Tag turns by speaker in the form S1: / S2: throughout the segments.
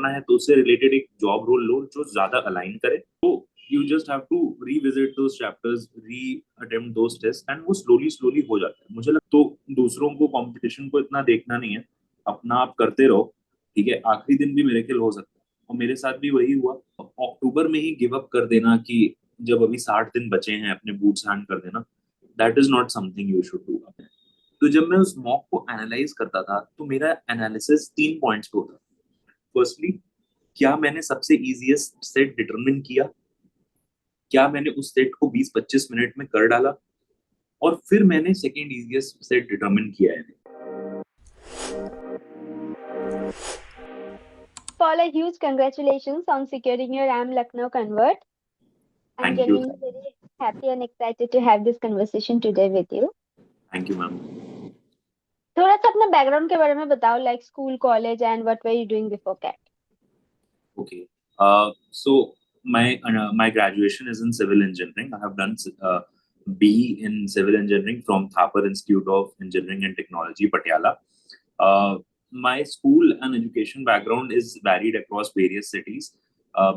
S1: करना है तो उससे रिलेटेड एक जॉब रोल लो जो ज्यादा अलाइन करे। तो you just have to revisit those chapters, reattempt those test, and वो स्लोली स्लोली हो जाता है। मुझे लगता तो दूसरों को, कंपटीशन को इतना देखना नहीं है, अपना आप करते रहो। ठीक है, आखिरी दिन भी मेरे खेल हो सकता है, और मेरे साथ भी वही हुआ। अक्टूबर में ही गिव अप कर देना कि जब अभी 60 दिन बचे हैं, अपने बूट्स हैंड कर देना, that is not something you should do. तो जब मैं उस मॉक को एनालाइज करता था तो मेरा एनालिसिस 3 पॉइंट्स पे होता। फर्स्टली, क्या मैंने सबसे इजीएस्ट सेट डिटरमिन किया, क्या मैंने उस सेट को 20-25 मिनट में कर डाला, और फिर मैंने सेकेंड इजीएस्ट सेट डिटरमिन किया है।
S2: Paul, a huge congratulations on securing your IIM Lucknow convert. I'm
S1: thank you.
S2: genuinely very happy and excited to have this conversation today with you.
S1: Thank you ma'am.
S2: थोड़ा सा अपना background के बारे में बताओ, like school, college and what were you doing before CAT?
S1: Okay. So my graduation is in civil engineering. I have done BE in civil engineering from Thapar Institute of Engineering and Technology, Patiala. My school and education background is varied across various cities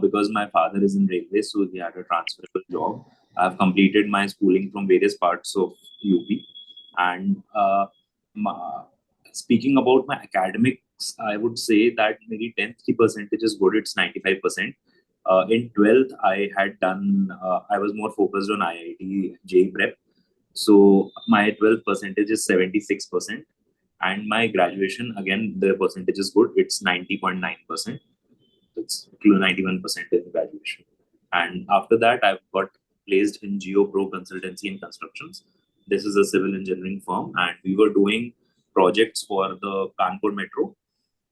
S1: because my father is in railway, so he had a transferable job. I have completed my schooling from various parts of UP, and ma- speaking about my academics, I would say that maybe 10th की percentage is good. It's 95%. In 12th, I was more focused on IIT JEE Prep. So my 12th percentage is 76%. And my graduation, again, the percentage is good. It's 90.9%. It's 91% in graduation. And after that, I've got placed in GeoPro Consultancy and Constructions. This is a civil engineering firm, and we were doing projects for the Kanpur Metro.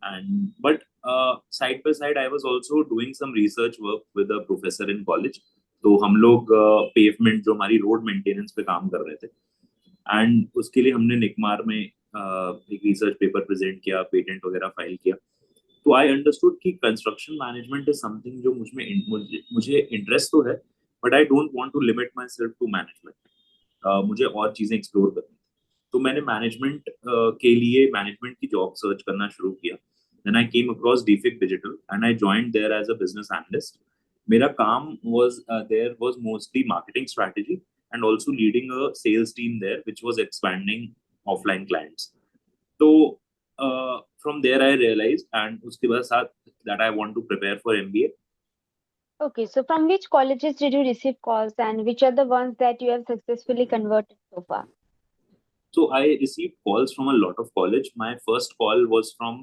S1: And but side by side, I was also doing some research work with a professor in college. तो हम लोग pavement, जो हमारी road maintenance पे काम कर रहे थे, एंड उसके लिए हमने निकमार में एक रिसर्च पेपर प्रेजेंट किया, पेटेंट वगैरह फाइल किया। तो आई अंडरस्टूड कि कंस्ट्रक्शन मैनेजमेंट इज समथिंग जो मुझे इंटरेस्ट तो है, but I don't want to limit myself to management. मुझे और चीजें एक्सप्लोर करनी थी। तो मैंने मैनेजमेंट के लिए मैनेजमेंट की जॉब सर्च करना शुरू किया। देन आई केम अक्रॉस डीफिक digital and I joined there as a business analyst. मेरा काम was mostly marketing strategy and also leading a sales team there which was expanding offline clients. So from there I realized, and उसके बाद साथ, that I want to prepare for MBA.
S2: Okay, so from which colleges did you receive calls and which are the ones that you have successfully converted so far?
S1: So I received calls from a lot of college. My first call was from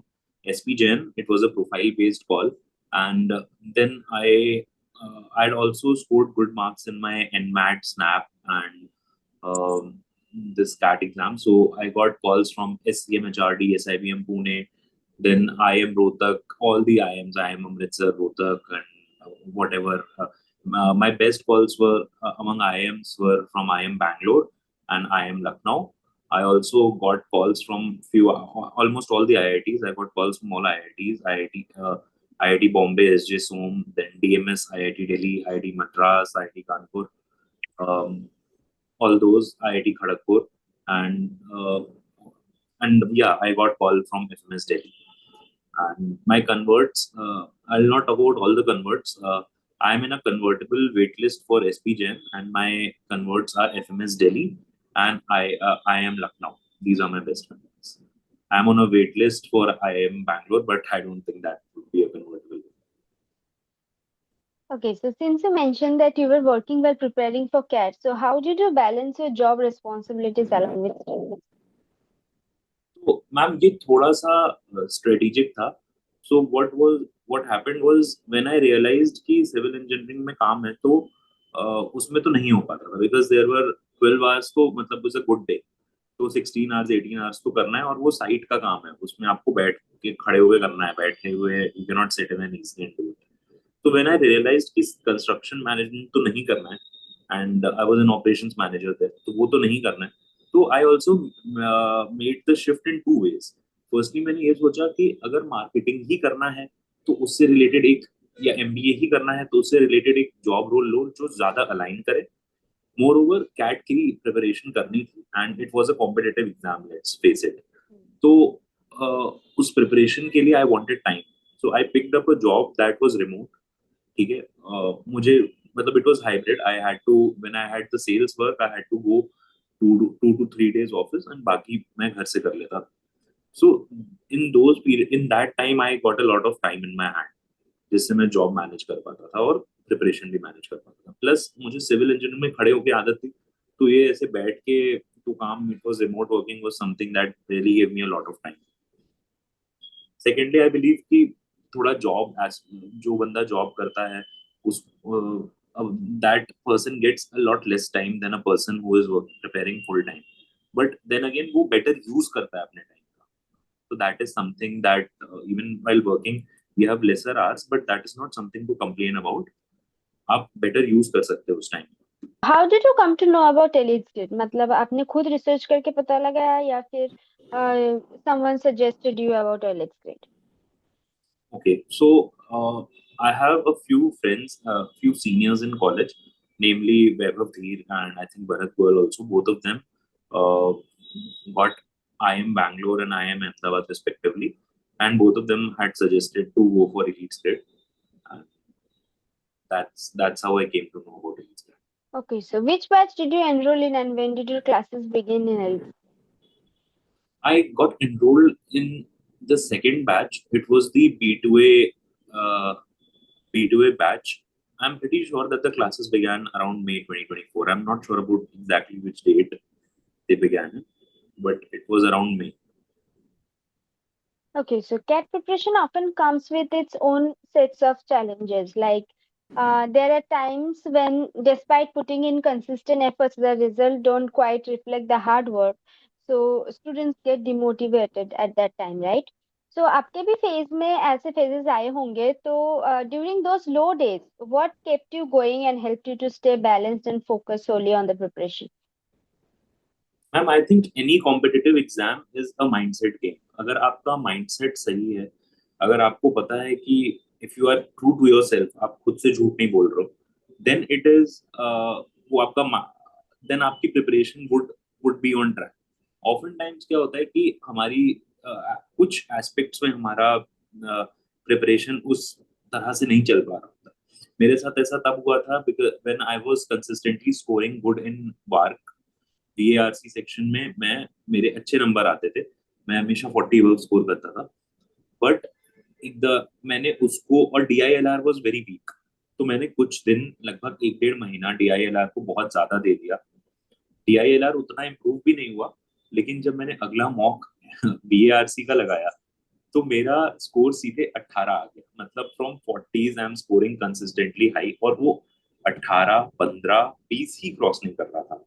S1: SP Jain. It was a profile-based call, and then I'd also scored good marks in my NMAT, SNAP, and this CAT exam. So I got calls from SCM HRD, SIBM Pune, then IIM Rohtak, all the IIMs, IIM Amritsar, Rohtak, and whatever. My best calls were among IIMs were from IIM Bangalore and IIM Lucknow. I also got calls from almost all the IITs. I got calls from all IITs, IIT Bombay, SJ Som, then DMS, IIT Delhi, IIT Madras, IIT Kanpur, all those, IIT Kharagpur, and yeah, I got call from FMS Delhi. And my converts, I'll not talk about all the converts. I'm in a convertible waitlist for SP Jain, and my converts are FMS Delhi and IIM Lucknow. These are my best converts. I'm on a waitlist for IIM Bangalore, but I don't think that would be a convertible.
S2: Okay, so since you mentioned that you were working while preparing for CAT, so how did you balance your job responsibilities along with studies?
S1: तो ma'am ये थोड़ा सा strategic था। So what happened was when I realised कि civil engineering में काम है, तो उसमें तो नहीं हो पाता था, बिकॉज देयर वर 12 आवर्स, तो मतलब इज अ गुड डे, तो 16 आवर्स 18 आवर्स तो करना है, और वो साइट का काम है, उसमें आपको बैठ के खड़े हुए करना है, बैठे हुए you can not sit in an easy and do it. तो व्हेन आई रियलाइज्ड कि कंस्ट्रक्शन मैनेजमेंट तो नहीं करना है, and I was an operations manager there, तो वो तो नहीं करना है। तो I also made the shift in two ways. Firstly मैंने ये सोचा कि अगर मार्केटिंग ही करना है तो उससे रिलेटेड एक, या एमबीए ही करना है तो उससे रिलेटेड एक जॉब रोल लो जो ज्यादा अलाइन करे। मोर ओवर कैट की प्रिपरेशन करनी थी, and it was a competitive exam, let's face it. तो उस प्रिपरेशन के लिए I wanted time. So I picked up a job that was remote. ठीक है, मुझे मतलब it was hybrid. I had to, when I had the sales work, I had to go 2 to 3 days office and बाकी मैं घर से कर लेता था. So in those period, in that time, I got a lot of time in my hand, जिससे मैं job manage कर पाता था और प्रिपरेशन भी मैनेज कर पाता था. प्लस मुझे सिविल इंजीनियरिंग में खड़े होकर आदत थी, तो ये ऐसे बैठ के टू काम, it was remote working was something that really give me a lot of time. Secondly I believe कि थोड़ा जॉब एज जो बंदा जॉब करता है उस that person gets a lot less time than a person who is preparing full time. But then again वो better use करता है अपने टाइम का. So that is something that even while working we have lesser hours, but that is not something to complain about. आप better use कर सकते हो उस time.
S2: How did you come to know about Elite Grid? मतलब आपने खुद research करके पता लगाया या फिर someone suggested you about Elite Grid?
S1: Okay, so I have a few friends, few seniors in college, namely Vaibhav Dheer and I think Bharat Goel also. Both of them uh, got IIM Bangalore and IIM Ahmedabad respectively, and both of them had suggested to go for Elite Grid. And that's how I came to know about Elite Grid.
S2: Okay, so which batch did you enroll in and when did your classes begin in Elite?
S1: I got enrolled in the second batch. It was the B2A batch. I'm pretty sure that the classes began around May 2024. I'm not sure about exactly which date they began, but it was around May.
S2: Okay, so CAT preparation often comes with its own sets of challenges. Like there are times when, despite putting in consistent efforts, the result don't quite reflect the hard work. So students get demotivated at that time, right? So आपके भी phase में ऐसे phases आए होंगे. तो during those low days, what kept you going and helped you to stay balanced and focus solely on the preparation?
S1: Ma'am I think any competitive exam is a mindset game. अगर आपका mindset सही है, अगर आपको पता है कि if you are true to yourself, आप खुद से झूठ नहीं बोल रहे हो, देन इट इज वो आपका, देन आपकी preparation would be on track. Often times क्या होता है कि हमारी कुछ एस्पेक्ट्स में हमारा प्रिपरेशन उस तरह से नहीं चल पा रहा होता. मेरे साथ ऐसा तब हुआ था because when I was consistently scoring good in वार्क, DARC सेक्शन में मैं मेरे अच्छे नंबर आते थे, मैं हमेशा 40 वर्क स्कोर करता था. बट मैंने उसको, और DILR वाज वेरी वीक, तो मैंने कुछ दिन, लगभग 1 डेढ़ महीना DILR को बहुत ज्यादा दे दिया. DILR उतना इम्प्रूव भी नहीं हुआ, लेकिन जब मैंने अगला मॉक BARC का लगाया तो मेरा स्कोर सीधे 18 आ गया. मतलब from 40s I am scoring consistently high, और वो 18, 15, 20 ही क्रॉस नहीं कर रहा था.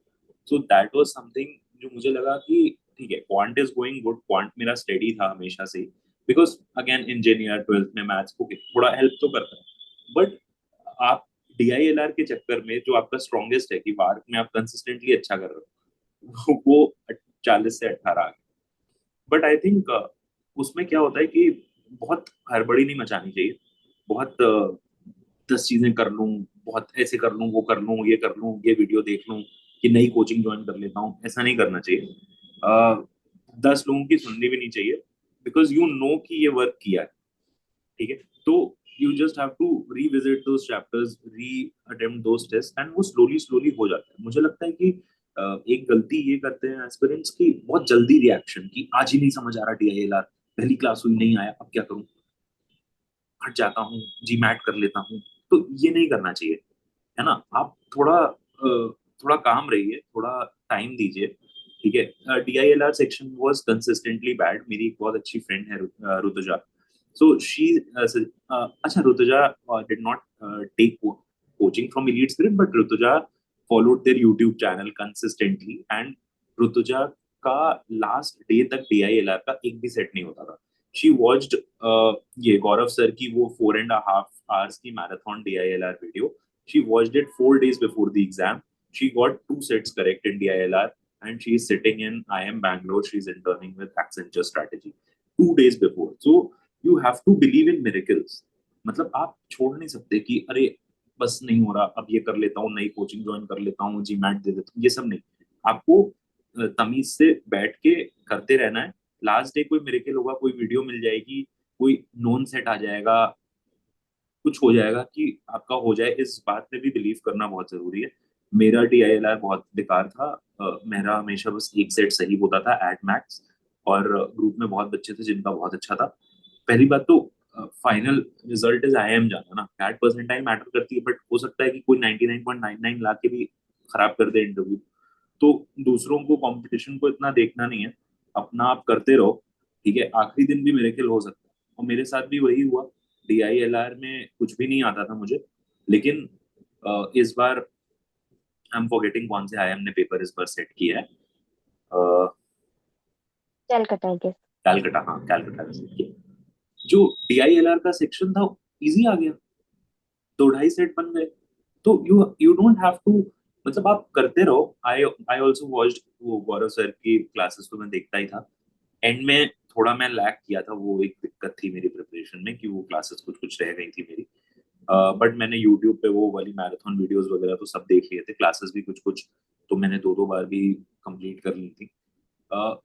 S1: सो दैट वाज समथिंग जो मुझे लगा कि ठीक है, quant is going good, quant मेरा स्टेडी था हमेशा से, बिकॉज अगेन इंजीनियर 12th में मैथ्स ओके थोड़ा हेल्प तो करता है. बट आप DILR के चक्कर में जो आपका स्ट्रॉन्गेस्ट है कि वार्क में आप कंसिस्टेंटली अच्छा कर रहे हो, वो 40 से 18 आ गया. बट आई थिंक उसमें क्या होता है कि बहुत हड़बड़ी नहीं मचानी चाहिए. बहुत 10 चीजें कर लूं, बहुत ऐसे कर लूं, वो कर लूं, ये कर लूं, ये वीडियो देख लूं, कि नई कोचिंग ज्वाइन कर लेता हूँ, ऐसा नहीं करना चाहिए. 10 लोगों की सुननी भी नहीं चाहिए, बिकॉज यू नो कि ये वर्क किया है. ठीक है, तो you just have to revisit those chapters, reattempt those test, and वो स्लोली स्लोली हो जाता है. मुझे लगता है कि एक गलती ये करते हैं एस्पिरेंट्स की, बहुत जल्दी रिएक्शन की, आज ही नहीं समझ आ रहा DILR, पहली क्लास हुई नहीं आया, अब क्या करूं, हट जाता हूँ, GMAT कर लेता हूँ. तो ये नहीं करना चाहिए, है ना. आप थोड़ा काम रहिए, थोड़ा टाइम दीजिए. ठीक है, DILR section was consistently bad. मेरी एक बहुत अच्छी फ्रेंड है ऋतुजा. सो शी अच्छा, Rutuja did not take coaching from Elite Grid, but Rutuja followed their YouTube channel consistently, and Rutuja का लास्ट डे तक DILR का एक भी सेट नहीं होता था. शी वॉच्ड ये गौरव सर की वो 4.5 hours की marathon DILR video. She watched it 4 days before the exam. She got 2 sets correct in DILR, and she is sitting in IIM Bangalore. She's interning with Accenture Strategy 2 days before. So you have to believe in miracles. मतलब आप छोड़ नहीं सकते कि अरे बस नहीं हो रहा, अब ये कर लेता हूँ, नई कोचिंग ज्वाइन कर लेता हूँ, GMAT दे देता हूँ, ये सब नहीं. आपको तमीज से बैठ के करते रहना है. लास्ट डे कोई मिरेकल होगा, कोई वीडियो मिल जाएगी, कोई नॉन सेट आ जाएगा, कुछ हो जाएगा कि आपका हो जाए, इस बात पे भी बिलीव करना बहुत जरूरी है। मेरा DILR बहुत बेकार था। मेरा हमेशा बस एक सेट सही होता था एट मैक्स, और ग्रुप में बहुत बच्चे थे जिनका बहुत अच्छा था। पहली बात तो फाइनल रिजल्ट इज IIM जाना ना, कैट परसेंटाइल मैटर करती है, बट हो सकता है कि कोई 99.99 ला के भी खराब कर दे इंटरव्यू। तो दूसरों को, कंपटीशन को इतना देखना नहीं है, अपना आप करते रहो। ठीक है, आखिरी दिन भी मेरे खेल हो सकता है, और मेरे साथ भी वही हुआ। DILR में कुछ भी नहीं आता था मुझे, लेकिन इस बार आई एम फॉरगेटिंग कौन से IIM ने पेपर इस बार सेट किया है।
S2: Calcutta I guess.
S1: कैलकटा, हाँ कैलकटा ने सेट किया। जो DILR का सेक्शन था, इजी आ गया, 2-2.5 सेट बन गए। तो यू डोंट हैव टू, मतलब आप करते रहो। आई आई ऑल्सो वॉच्ड वो गौरव सर की क्लासेस, तो मैं देखता ही था। एंड में थोड़ा मैं लैग किया था, वो एक दिक्कत थी मेरी प्रिपरेशन में कि वो क्लासेस कुछ कुछ रह गई थी मेरी। बट मैंने यूट्यूब पे वो वाली मैराथन वीडियोस वगैरह तो सब देख लिए थे, क्लासेस भी कुछ कुछ तो मैंने 2-2 बार भी कंप्लीट कर ली थी। अ,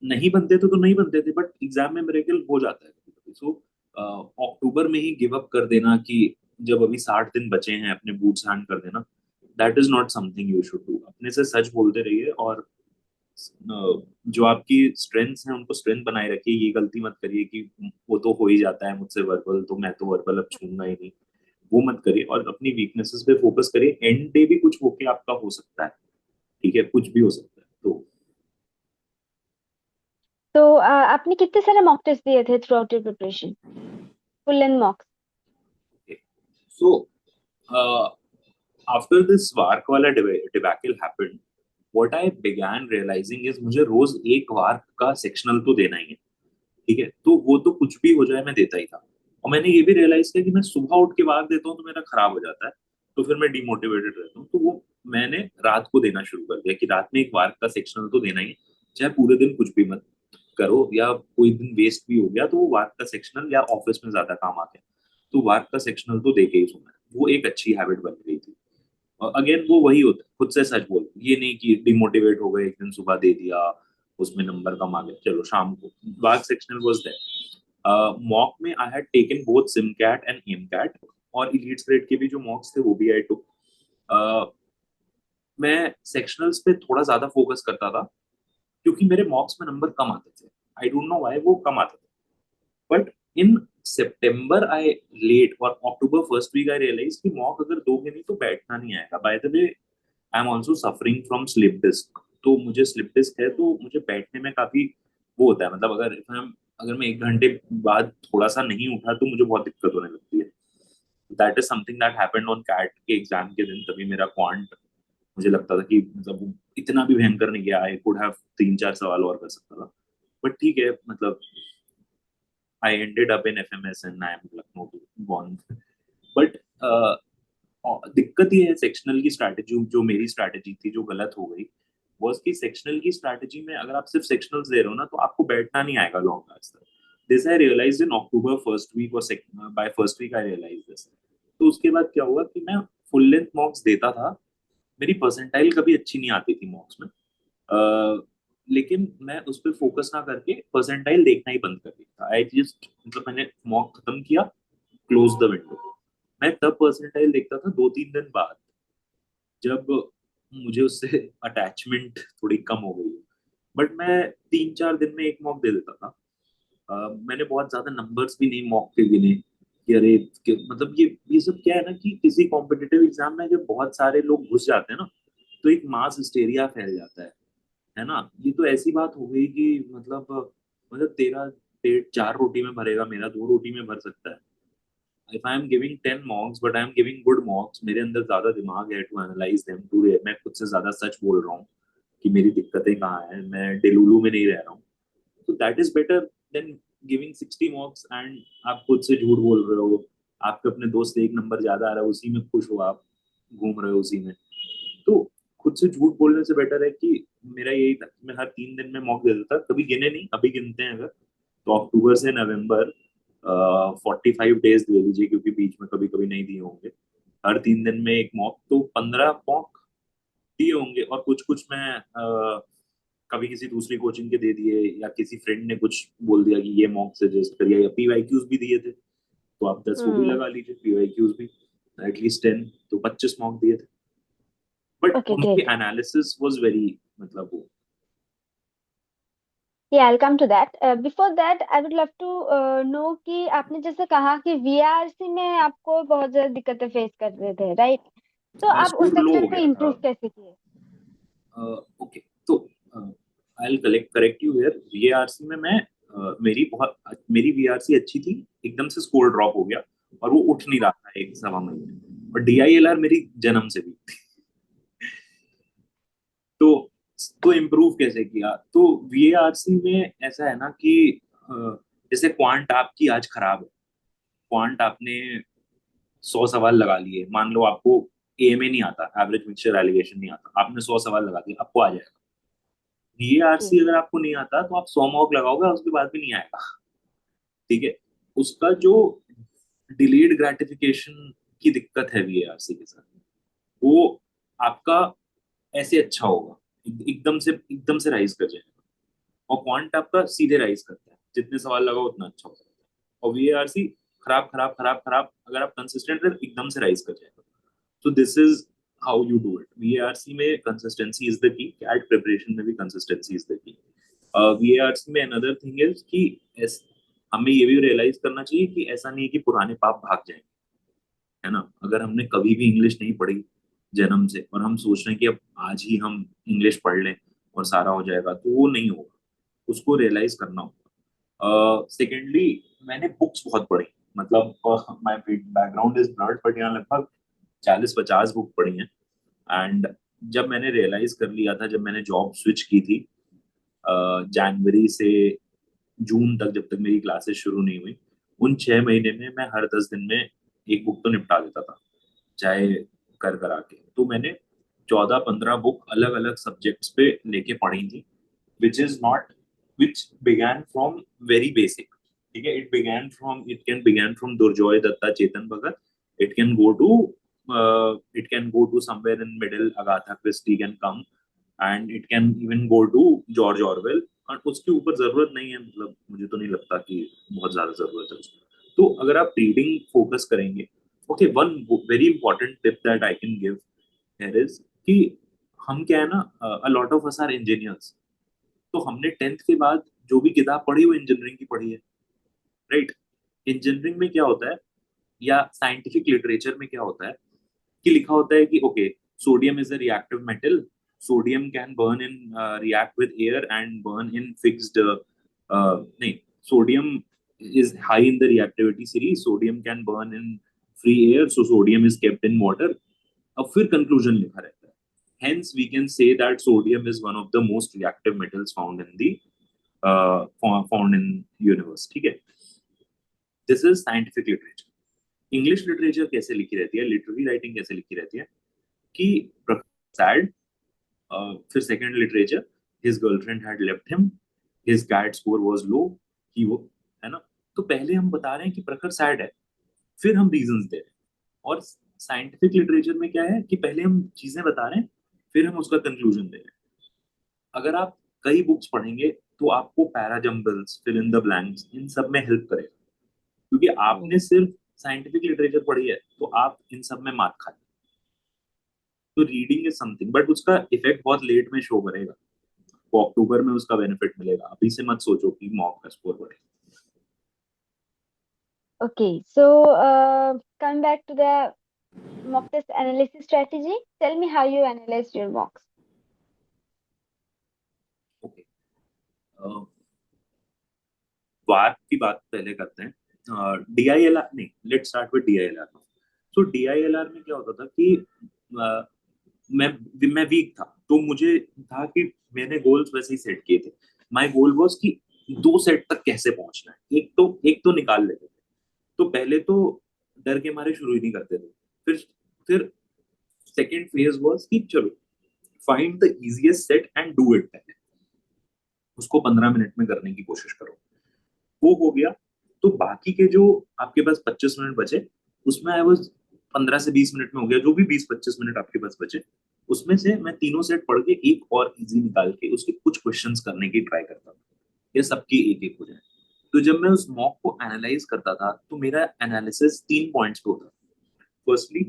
S1: नहीं बनते थे तो नहीं बनते थे, बट एग्जाम में मेरे ख्याल हो जाता है कभी कभी। सो अक्टूबर में ही गिव अप कर देना कि जब अभी 60 दिन बचे हैं, अपने बूट्स हैंड कर देना, that is not something you should do. अपने से सच बोलते रहिए, और जो आपकी स्ट्रेंथ्स हैं उनको स्ट्रेंथ बनाए रखिए। ये गलती मत करिए कि वो तो हो ही जाता है मुझसे वर्बल, तो मैं तो वर्बल अब छूंगा ही नहीं। वो मत करिए, और अपनी वीकनेसेस पे फोकस करिए। एंड डे भी कुछ होके आपका हो सकता है, ठीक है, कुछ भी हो सकता है। तो
S2: तो आपने कितने सारे मॉक टेस्ट दिए थे throughout your preparation, full length mocks?
S1: So after this वार्क वाला debacle happened, what I began realising is मुझे रोज एक वार्क का सेक्शनल तो देना ही है। ठीक है, तो वो तो कुछ भी हो जाए मैं देता ही था। और मैंने ये भी रियलाइज किया कि मैं सुबह उठ के वार्क देता हूँ तो मेरा खराब हो जाता है, तो फिर मैं डिमोटिवेटेड रहता हूँ। तो वो मैंने रात को देना शुरू कर दिया कि रात में एक वार्क का सेक्शनल तो देना ही है, चाहे पूरे दिन कुछ भी मत करो, या कोई दिन वेस्ट भी हो गया तो वो वार्क का सेक्शनल, या ऑफिस में ज्यादा काम आ गया तो वार्क का सेक्शनल तो दे के ही सोना है। वो एक अच्छी हैबिट बन गई थी। और अगेन वो वही होता है, खुद से सच बोल, ये नहीं कि डिमोटिवेट हो गए एक दिन सुबह दे दिया, उसमें नंबर कम आ गया, चलो शाम को। वार्क सेक्शनल वाज देयर। मॉक में I had taken both SimCAT and MCAT, और इलीट्स ग्रेड के भी जो मॉक्स थे वो भी आई टुक। मैं सेक्शनल्स पे थोड़ा ज्यादा फोकस करता था, क्योंकि मेरे मॉक्स में नंबर कम आते थे। आई डोंट नो व्हाई वो कम आते थे, but in September I late और अक्टूबर फर्स्ट वीक आई रियलाइज कि मॉक अगर दोगे नहीं तो बैठना नहीं आएगा। By the way, I am also suffering from slip disc, तो मुझे स्लिप डिस्क है, तो मुझे बैठने में काफी वो होता है। मतलब अगर मैं 1 घंटे बाद थोड़ा सा नहीं उठा तो मुझे बहुत दिक्कत होने लगती है। That is something that happened on CAT के एग्जाम के दिन। तभी मेरा क्वांट मुझे लगता था कि मतलब वो इतना भी भयंकर नहीं गया, आई कुड हैव 3-4 सवाल और कर सकता था। बट ठीक है, मतलब I ended up in FMS and I am Lucknow born. But दिक्कत ये है सेक्शनल की स्ट्रैटेजी, जो मेरी स्ट्रैटेजी थी जो गलत हो गई, वो कि सेक्शनल की स्ट्रैटेजी में अगर आप सिर्फ सेक्शनल्स दे रहे हो ना तो आपको बैठना नहीं आएगा लॉन्ग लास्ट तक। This I realise in October first week, और by first week I realise this. तो उसके बाद क्या हुआ कि मैं फुल लेंथ मॉक्स देता था। मेरी परसेंटाइल कभी अच्छी नहीं आती थी मॉक्स में, लेकिन मैं उस पर फोकस ना करके परसेंटाइल देखना ही बंद कर दिया था। आई जस्ट, मतलब मैंने मॉक खत्म किया, क्लोज द विंडो। मैं तब परसेंटाइल देखता था 2-3 दिन बाद, जब मुझे उससे अटैचमेंट थोड़ी कम हो गई। बट मैं 3-4 दिन में एक मॉक दे देता था। मैंने बहुत ज्यादा नंबर्स भी नहीं मॉक के गिने कि अरे मतलब ये सब क्या है ना कि किसी कॉम्पिटिटिव एग्जाम में जब बहुत सारे लोग घुस जाते हैं ना, तो एक मास हिस्टेरिया फैल जाता है ना। ये तो ऐसी बात हो गई कि मतलब तेरा पेट 4 रोटी में भरेगा, मेरा 2 रोटी में भर सकता है। If I am giving 10 marks but I am giving good marks, मेरे अंदर ज्यादा दिमाग है टू एनालाइज देम, टू मैं खुद से ज्यादा सच बोल रहा हूँ कि मेरी दिक्कतें कहाँ हैं, मैं डेलुलू में नहीं रह रहा हूँ। तो that is better than giving 60 marks and आप खुद से झूठ बोल रहे हो। आपके अपने दोस्त 1 नंबर ज्यादा आ रहा है, उसी में खुश हो आप, घूम रहे हो उसी में। तो खुद से झूठ बोलने से बेटर है कि मेरा यही था कि मैं हर 3 दिन में मॉक दे देता, कभी गिने नहीं, अभी गिनते हैं अगर, तो अक्टूबर से नवंबर 45 डेज दे लीजिए, क्योंकि बीच में कभी कभी नहीं दिए होंगे। हर 3 दिन में एक मॉक, तो 15 मॉक दिए होंगे। और कुछ कुछ मैं कभी किसी दूसरी कोचिंग के दे दिए, या किसी फ्रेंड ने कुछ बोल दिया कि ये मॉक सजेस्ट करिए, या पीवाईक्यूज भी दिए थे तो आप 10 वो भी
S2: हम्म।
S1: लगा लीजिए, पीवाईक्यूज भी एटलीस्ट 10, तो 25 मॉक दिए थे। बट
S2: ओके,
S1: उनके
S2: ग्रेट।
S1: एनालिसिस वाज वेरी, मतलब वो।
S2: Yeah, I'll come to that. Before that, I would love to know कि आपने जैसे कहा कि वीआरसी में आपको बहुत ज्यादा दिक्कतें फेस कर रहे थे, राइट? तो आप उस
S1: स्कोर लो
S2: सेक्शन
S1: हो
S2: को
S1: गया था।
S2: इम्प्रूव कैसे किए?
S1: ओके, तो I will correct you here. VRC में मैं मेरी वीआरसी अच्छी थी, एकदम से स्कोर ड्रॉप हो गया और वो उठ नहीं रहा था एक सवा महीने। और डीआईएलआर मेरी जन्म से भी तो तो इम्प्रूव कैसे किया? तो वीएआरसी में ऐसा है ना कि अ, जैसे क्वांट आपकी आज खराब है, क्वांट आपने 100 सवाल लगा लिए, मान लो आपको एएमए नहीं आता, एवरेज मिक्सचर एलिगेशन नहीं आता, आपने 100 सवाल लगा दिए, आपको आ जाएगा।
S2: ओके।
S1: वीएआरसी अगर आपको नहीं आता तो आप 100 मॉक लगाओगे, उसके बाद भी नहीं आएगा। ठीक है। उसका जो डिलेड ग्रेटिफिकेशन की दिक्कत है वीएआरसी के साथ, वो आपका ऐसे अच्छा होगा, एकदम से राइज कर जाएगा। और क्वांट आपका सीधे राइज करता है, जितने सवाल लगाओ उतना अच्छा हो जाता है। और वीएआरसी खराब खराब खराब खराब, अगर आप कंसिस्टेंट है एकदम से राइज कर जाएगा। तो this is how you do it. VARC में consistency is the key, CAT preparation में भी कंसिस्टेंसी इज द की। वीएआरसी में अनदर थिंग इज कि हमें ये भी रियलाइज करना चाहिए कि ऐसा नहीं है कि पुराने पाप भाग जाएंगे, है ना। अगर हमने कभी भी इंग्लिश नहीं पढ़ी जन्म से, और हम सोच रहे हैं कि अब आज ही हम इंग्लिश पढ़ लें और सारा हो जाएगा, तो वो नहीं होगा, उसको रियलाइज करना होगा। सेकेंडली, मैंने बुक्स बहुत पढ़ी, मतलब माय बैकग्राउंड इज ब्लॉड, बट यहाँ लगभग 40-50 बुक पढ़ी हैं। एंड जब मैंने रियलाइज कर लिया था, जब मैंने जॉब स्विच की थी जनवरी से जून तक, जब तक मेरी क्लासेस शुरू नहीं हुई, उन 6 महीने में मैं हर 10 दिन में एक बुक तो निपटा देता था, चाहे कर करा के। तो मैंने 14-15 बुक अलग अलग सब्जेक्ट्स पे लेके पढ़ी थी, which is not which began from very basic. ठीक है, it can begin from Durjoy Datta, Chetan Bhagat. It can go to it can go to somewhere in middle, Agatha Christie can come, and it can even go to George Orwell. और उसके ऊपर जरूरत नहीं है, मतलब मुझे तो नहीं लगता कि बहुत ज्यादा जरूरत है उसकी। तो अगर आप रीडिंग फोकस करेंगे, okay, one very important tip that I can give here is कि हम क्या है ना, a lot of us are engineers, तो हमने 10th के बाद जो भी किताब पढ़ी वो इंजीनियरिंग की पढ़ी है, राइट। इंजीनियरिंग में क्या होता है, या साइंटिफिक लिटरेचर में क्या होता है, कि लिखा होता है कि okay, sodium is a reactive metal, sodium can burn in React with air and burn in fixed, नहीं, sodium is high in the reactivity series, sodium can burn in free air, so sodium is kept in water। अब फिर conclusion लिखा रहता है, hence we can say that sodium is one of the most reactive metals found in universe। ठीक है, this is scientific literature. English literature कैसे लिखी रहती है, लिटरेरी राइटिंग कैसे लिखी रहती है, कि सैड, फिर second literature, his girlfriend had left him, his CAT score was low, ही वो, है ना। तो पहले हम बता रहे हैं कि प्रखर सैड है, फिर हम रीजंस दे रहे हैं। और साइंटिफिक लिटरेचर में क्या है कि पहले हम चीजें बता रहे हैं, फिर हम उसका कंक्लूजन दे रहे हैं। अगर आप कई बुक्स पढ़ेंगे तो आपको parajumbles, fill in the blanks, इन सब में हेल्प करेगा, क्योंकि आपने सिर्फ साइंटिफिक लिटरेचर पढ़ी है तो आप इन सब में मात खाए। तो रीडिंग इज समथिंग, बट उसका इफेक्ट बहुत लेट में शो करेगा, वो अक्टूबर में उसका बेनिफिट मिलेगा, अभी से मत सोचो कि मॉक का स्कोर बढ़ेगा।
S2: Okay, so coming back to the mock test analysis strategy, tell me how you analyzed your mocks.
S1: Okay, वार की बात पहले करते हैं। डीआईएलआर नहीं, let's start with DILR. So DILR में क्या होता था कि अ, मैं मैं वीक था, तो मुझे था कि मैंने गोल्स वैसे ही सेट किए थे। माय गोल वाज कि 2 सेट तक कैसे पहुंचना है, एक तो निकाल लेते थे। तो पहले तो डर के मारे शुरू ही नहीं करते थे। फिर सेकंड फेज वाज कि चलो find the easiest set and do it, पहले उसको 15 मिनट में करने की कोशिश करो। वो हो गया, तो बाकी के जो आपके पास 25 मिनट बचे, उसमें आई वाज 15 से 20 मिनट में हो गया, जो भी 20-25 मिनट आपके पास बचे उसमें से मैं तीनों सेट पढ़ के एक और इजी निकाल के उसके कुछ क्वेश्चंस करने की ट्राई करता था, ये सबके एक एक हो जाए। तो जब मैं उस मॉक को एनालाइज करता था तो मेरा एनालिसिस 3 पॉइंट्स पे होता था। फर्स्टली,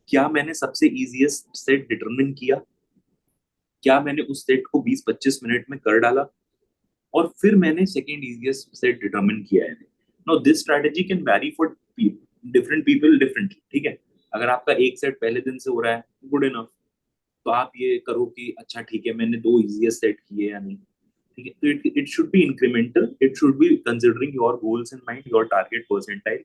S1: क्या मैंने सबसे इजीएस्ट सेट डिटरमिन किया, क्या मैंने उस सेट को 20-25 मिनट में कर डाला, और फिर मैंने सेकेंड इजीएस्ट सेट डिटरमिन किया है। Now this strategy can vary for different people differently, ठीक है। अगर आपका एक सेट पहले दिन से हो रहा है, गुड इनफ, तो आप ये करो कि अच्छा ठीक है मैंने 2 इजीएस्ट सेट किए या नहीं, ठीक है। तो it should be incremental, it should be considering your goals in mind, your target percentile,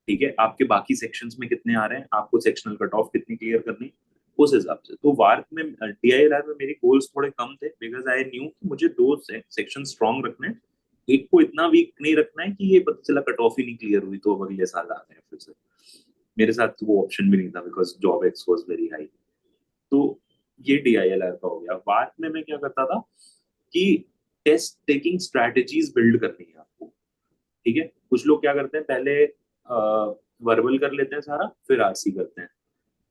S1: ठीक है, आपके बाकी सेक्शंस में कितने आ रहे हैं, आपको सेक्शनल कट ऑफ कितनी क्लियर करनी, उस हिसाब से। तो वार्क में डीआईएलआर में मेरे गोल्स थोड़े कम थे, बिकॉज आई न्यू कि मुझे दो सेक्शन स्ट्रांग रखने हैं, एक को इतना वीक नहीं रखना है कि ये पता चला कट ऑफ ही नहीं क्लियर हुई तो अब अगले साल आ गए हैं फिर से। मेरे साथ तो वो ऑप्शन भी नहीं था because job x was very high. तो ये डीआईएलआर का हो गया। वार्क में मैं क्या करता था कि टेस्ट टेकिंग स्ट्रैटेजीज बिल्ड करनी है आपको, ठीक है। कुछ लोग क्या करते हैं, पहले वर्बल कर लेते हैं सारा, फिर आरसी करते हैं,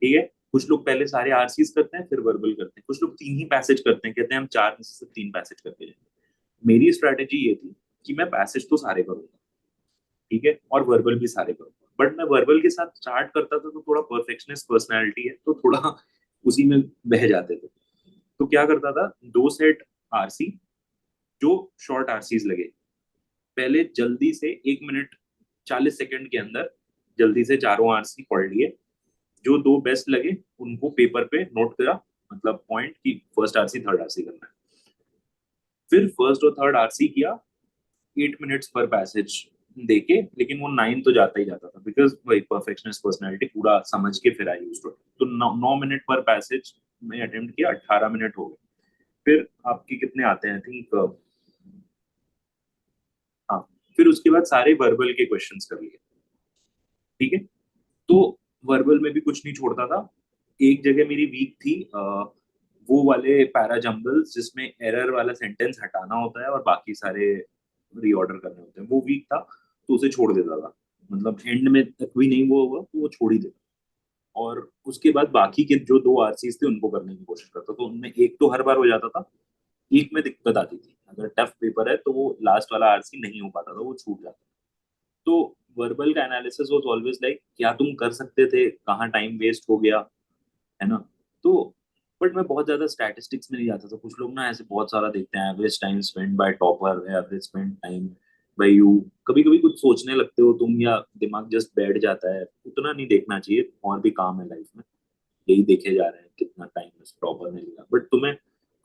S1: ठीक है। कुछ लोग पहले सारे आरसीज करते हैं फिर वर्बल करते हैं, कुछ लोग 3 ही पैसेज करते हैं, कहते हैं हम 4 में से 3 पैसेज करके जाएंगे। मेरी स्ट्रैटेजी ये थी कि मैं पैसेज तो सारे करूंगा, ठीक है, और वर्बल भी सारे करूंगा। बट मैं वर्बल के साथ स्टार्ट करता था तो थोड़ा परफेक्शनिस्ट पर्सनैलिटी है तो थोड़ा उसी में बह जाते थे। तो क्या करता था, 2 सेट आरसी, जो शॉर्ट आरसीज लगे, पहले जल्दी से 1 मिनट 40 सेकंड के अंदर जल्दी से चारों आरसी पढ़ लिए, जो दो बेस्ट लगे उनको पेपर पे नोट करा, मतलब पॉइंट की फर्स्ट आरसी थर्ड आरसी करना है। फिर फर्स्ट और थर्ड आरसी किया 8 मिनट्स पर पैसेज देके, लेकिन वो 9 तो जाता ही जाता था बिकॉज वही परफेक्शनिस्ट पर्सनैलिटी पूरा समझ के फिर आई यूज तो 9 मिनट पर पैसेज में अटेम्प्ट किया, 18 मिनट हो गए। फिर आपके कितने आते हैं, आई थिंक, हाँ, फिर उसके बाद सारे वर्बल के क्वेश्चंस कर लिए, ठीक है। तो वर्बल में भी कुछ नहीं छोड़ता था। एक जगह मेरी वीक थी, वो वाले पैरा जंबल्स जिसमें एरर वाला सेंटेंस हटाना होता है और बाकी सारे रीऑर्डर करने होते हैं, वो वीक था तो उसे छोड़ देता था, मतलब एंड में तक भी नहीं वो हुआ तो वो छोड़ ही देता। और उसके बाद बाकी के जो 2 आरसीज थे उनको करने की कोशिश करता, तो उनमें एक तो हर बार हो जाता था, एक में दिक्कत आती थी, अगर टफ पेपर है तो वो लास्ट वाला आरसी नहीं हो पाता था, वो छूट जाता। तो वर्बल का एनालिसिस वाज ऑलवेज लाइक क्या तुम कर सकते थे, कहाँ टाइम वेस्ट हो गया, है ना। तो बट मैं बहुत ज्यादा स्टैटिस्टिक्स में नहीं जाता था। कुछ लोग ना ऐसे बहुत सारा देखते हैं, average time spend by topper, average spend time by you. कभी कभी कुछ सोचने लगते हो तुम या दिमाग जस्ट बैठ जाता है, उतना नहीं देखना चाहिए, और भी काम है लाइफ में, यही देखे जा रहे हैं कितना टाइम टॉपर ने लिया, बट तुम्हें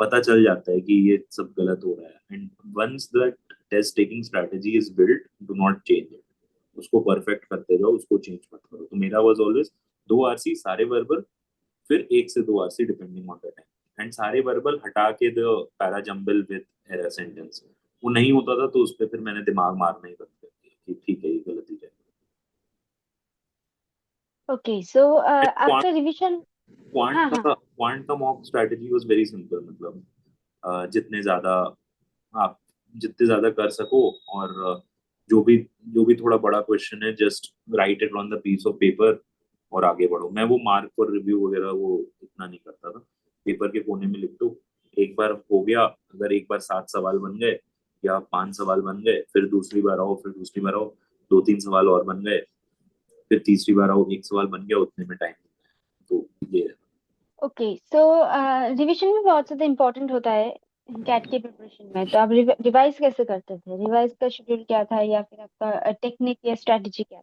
S1: पता चल जाता है कि ये सब गलत हो रहा है। And once that test taking strategy is built, do not change it, उसको परफेक्ट करते जाओ, उसको चेंज मत करो। तो मेरा वाज ऑलवेज 2 आरसी सारे वर्बल, फिर 1 से 2 RC depending on the time, and सारे वर्बल हटा के the para jumble with error sentence. वो नहीं होता था तो उस पर फिर मैंने दिमाग मारना ही बंद कर दिया कि ठीक है ये गलती है।
S2: Okay, so after revision. हाँ हाँ।
S1: क्वांट का mock strategy was very simple, मतलब जितने ज्यादा आप जितने ज्यादा कर सको, और जो भी जो भी थोड़ा बड़ा क्वेश्चन है just write it on the piece of paper और आगे बढ़ो। मैं वो मार्क और रिव्यू वगैरह वो इतना नहीं करता था, पेपर के कोने में लिख दो, एक बार हो गया, अगर एक बार 7 सवाल बन गए या 5 सवाल बन गए, फिर दूसरी बार आओ, फिर दूसरी बार आओ, 2-3 सवाल और बन गए, फिर तीसरी बार आओ, एक सवाल बन गया, उतने में टाइम। तो ये है।
S2: ओके, सो रिविजन भी बहुत ज्यादा इम्पोर्टेंट होता है कैट के प्रिपरेशन में। तो आप रिवाइज कैसे करते थे? रिवाइज का शेड्यूल क्या था, या फिर आपका टेक्निक या स्ट्रेटजी क्या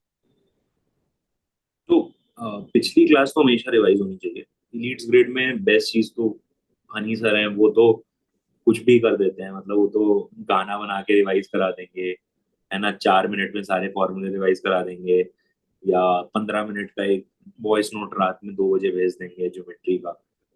S1: तो पिछली क्लास तो हमेशा रिवाइज होनी चाहिए। लीड्स ग्रेड में बेस्ट चीज तो हनी सर हैं, वो तो कुछ भी कर देते हैं, मतलब वो तो गाना बना के रिवाइज करा देंगे, है ना, 4 मिनट में सारे फॉर्मूले रिवाइज करा देंगे, या 15 मिनट का एक वॉइस नोट रात में 2 बजे भेज देंगे ज्योमेट्री का।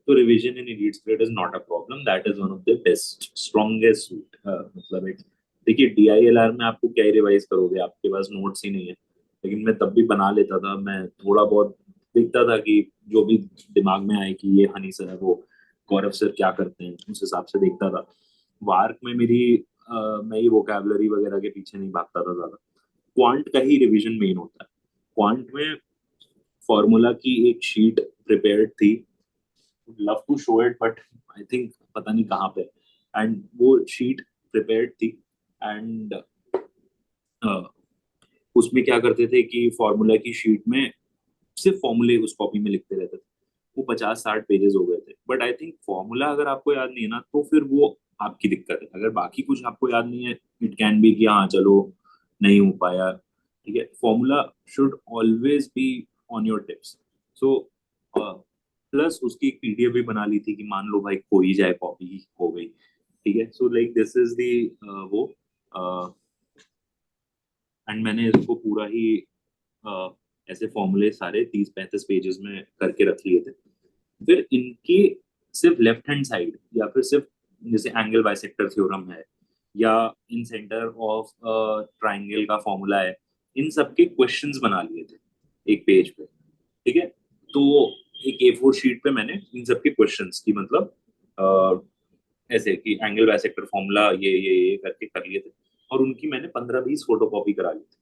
S1: तो revision in Elites Grid is not a problem, that is one of the best strongest suit, मतलब इट। देखिए डीआईएलआर में आपको क्या ही रिवाइज करोगे, आपके पास नोट्स ही नहीं है, लेकिन मैं तब भी बना लेता था, मैं थोड़ा बहुत देखता था कि जो भी दिमाग में आए कि ये हनी सर है, वो गौरव सर क्या करते हैं, उस हिसाब से देखता था। वार्क में मैं ये वोकेबलरी वगैरह के पीछे नहीं भागता था ज्यादा, क्वांट का ही रिवीजन मेन होता है। क्वांट में फॉर्मूला की एक शीट प्रिपेयर्ड थी, would love to show it, but I think पता नहीं कहाँ पे. And वो sheet prepared थी, and उसमें क्या करते थे कि फॉर्मूला की शीट में सिर्फ फॉर्मूले उस कॉपी में लिखते रहते थे. वो 50-60 पेजेस हो गए थे. बट आई थिंक फॉर्मूला अगर आपको याद नहीं है ना, तो फिर वो आपकी दिक्कत है. अगर बाकी कुछ आपको याद नहीं है, इट कैन बी कि हाँ चलो नहीं हो पाया, ठीक है. Formula should always be on your tips. So plus उसकी एक पीडीएफ भी बना ली थी कि मान लो भाई खो ही जाए, कॉपी हो गई, ठीक है. So like this is the वो एंड मैंने इसको पूरा ही ऐसे फॉर्मूले सारे 30-35 पेजेस में करके रख लिए थे. फिर इनके सिर्फ लेफ्ट हैंड साइड, या फिर सिर्फ जैसे एंगल बाइसेक्टर थ्योरम है, या इन सेंटर ऑफ ट्राइंगल का फॉर्मूला है, इन सब के क्वेश्चंस बना लिए थे एक पेज पे, ठीक है. तो एक A4 शीट पे मैंने इन सब के क्वेश्चंस की मतलब ऐसे कि एंगल बाइसेक्टर फॉर्मूला ये करके कर लिए थे, और उनकी मैंने 15-20 फोटो कॉपी करा ली थी,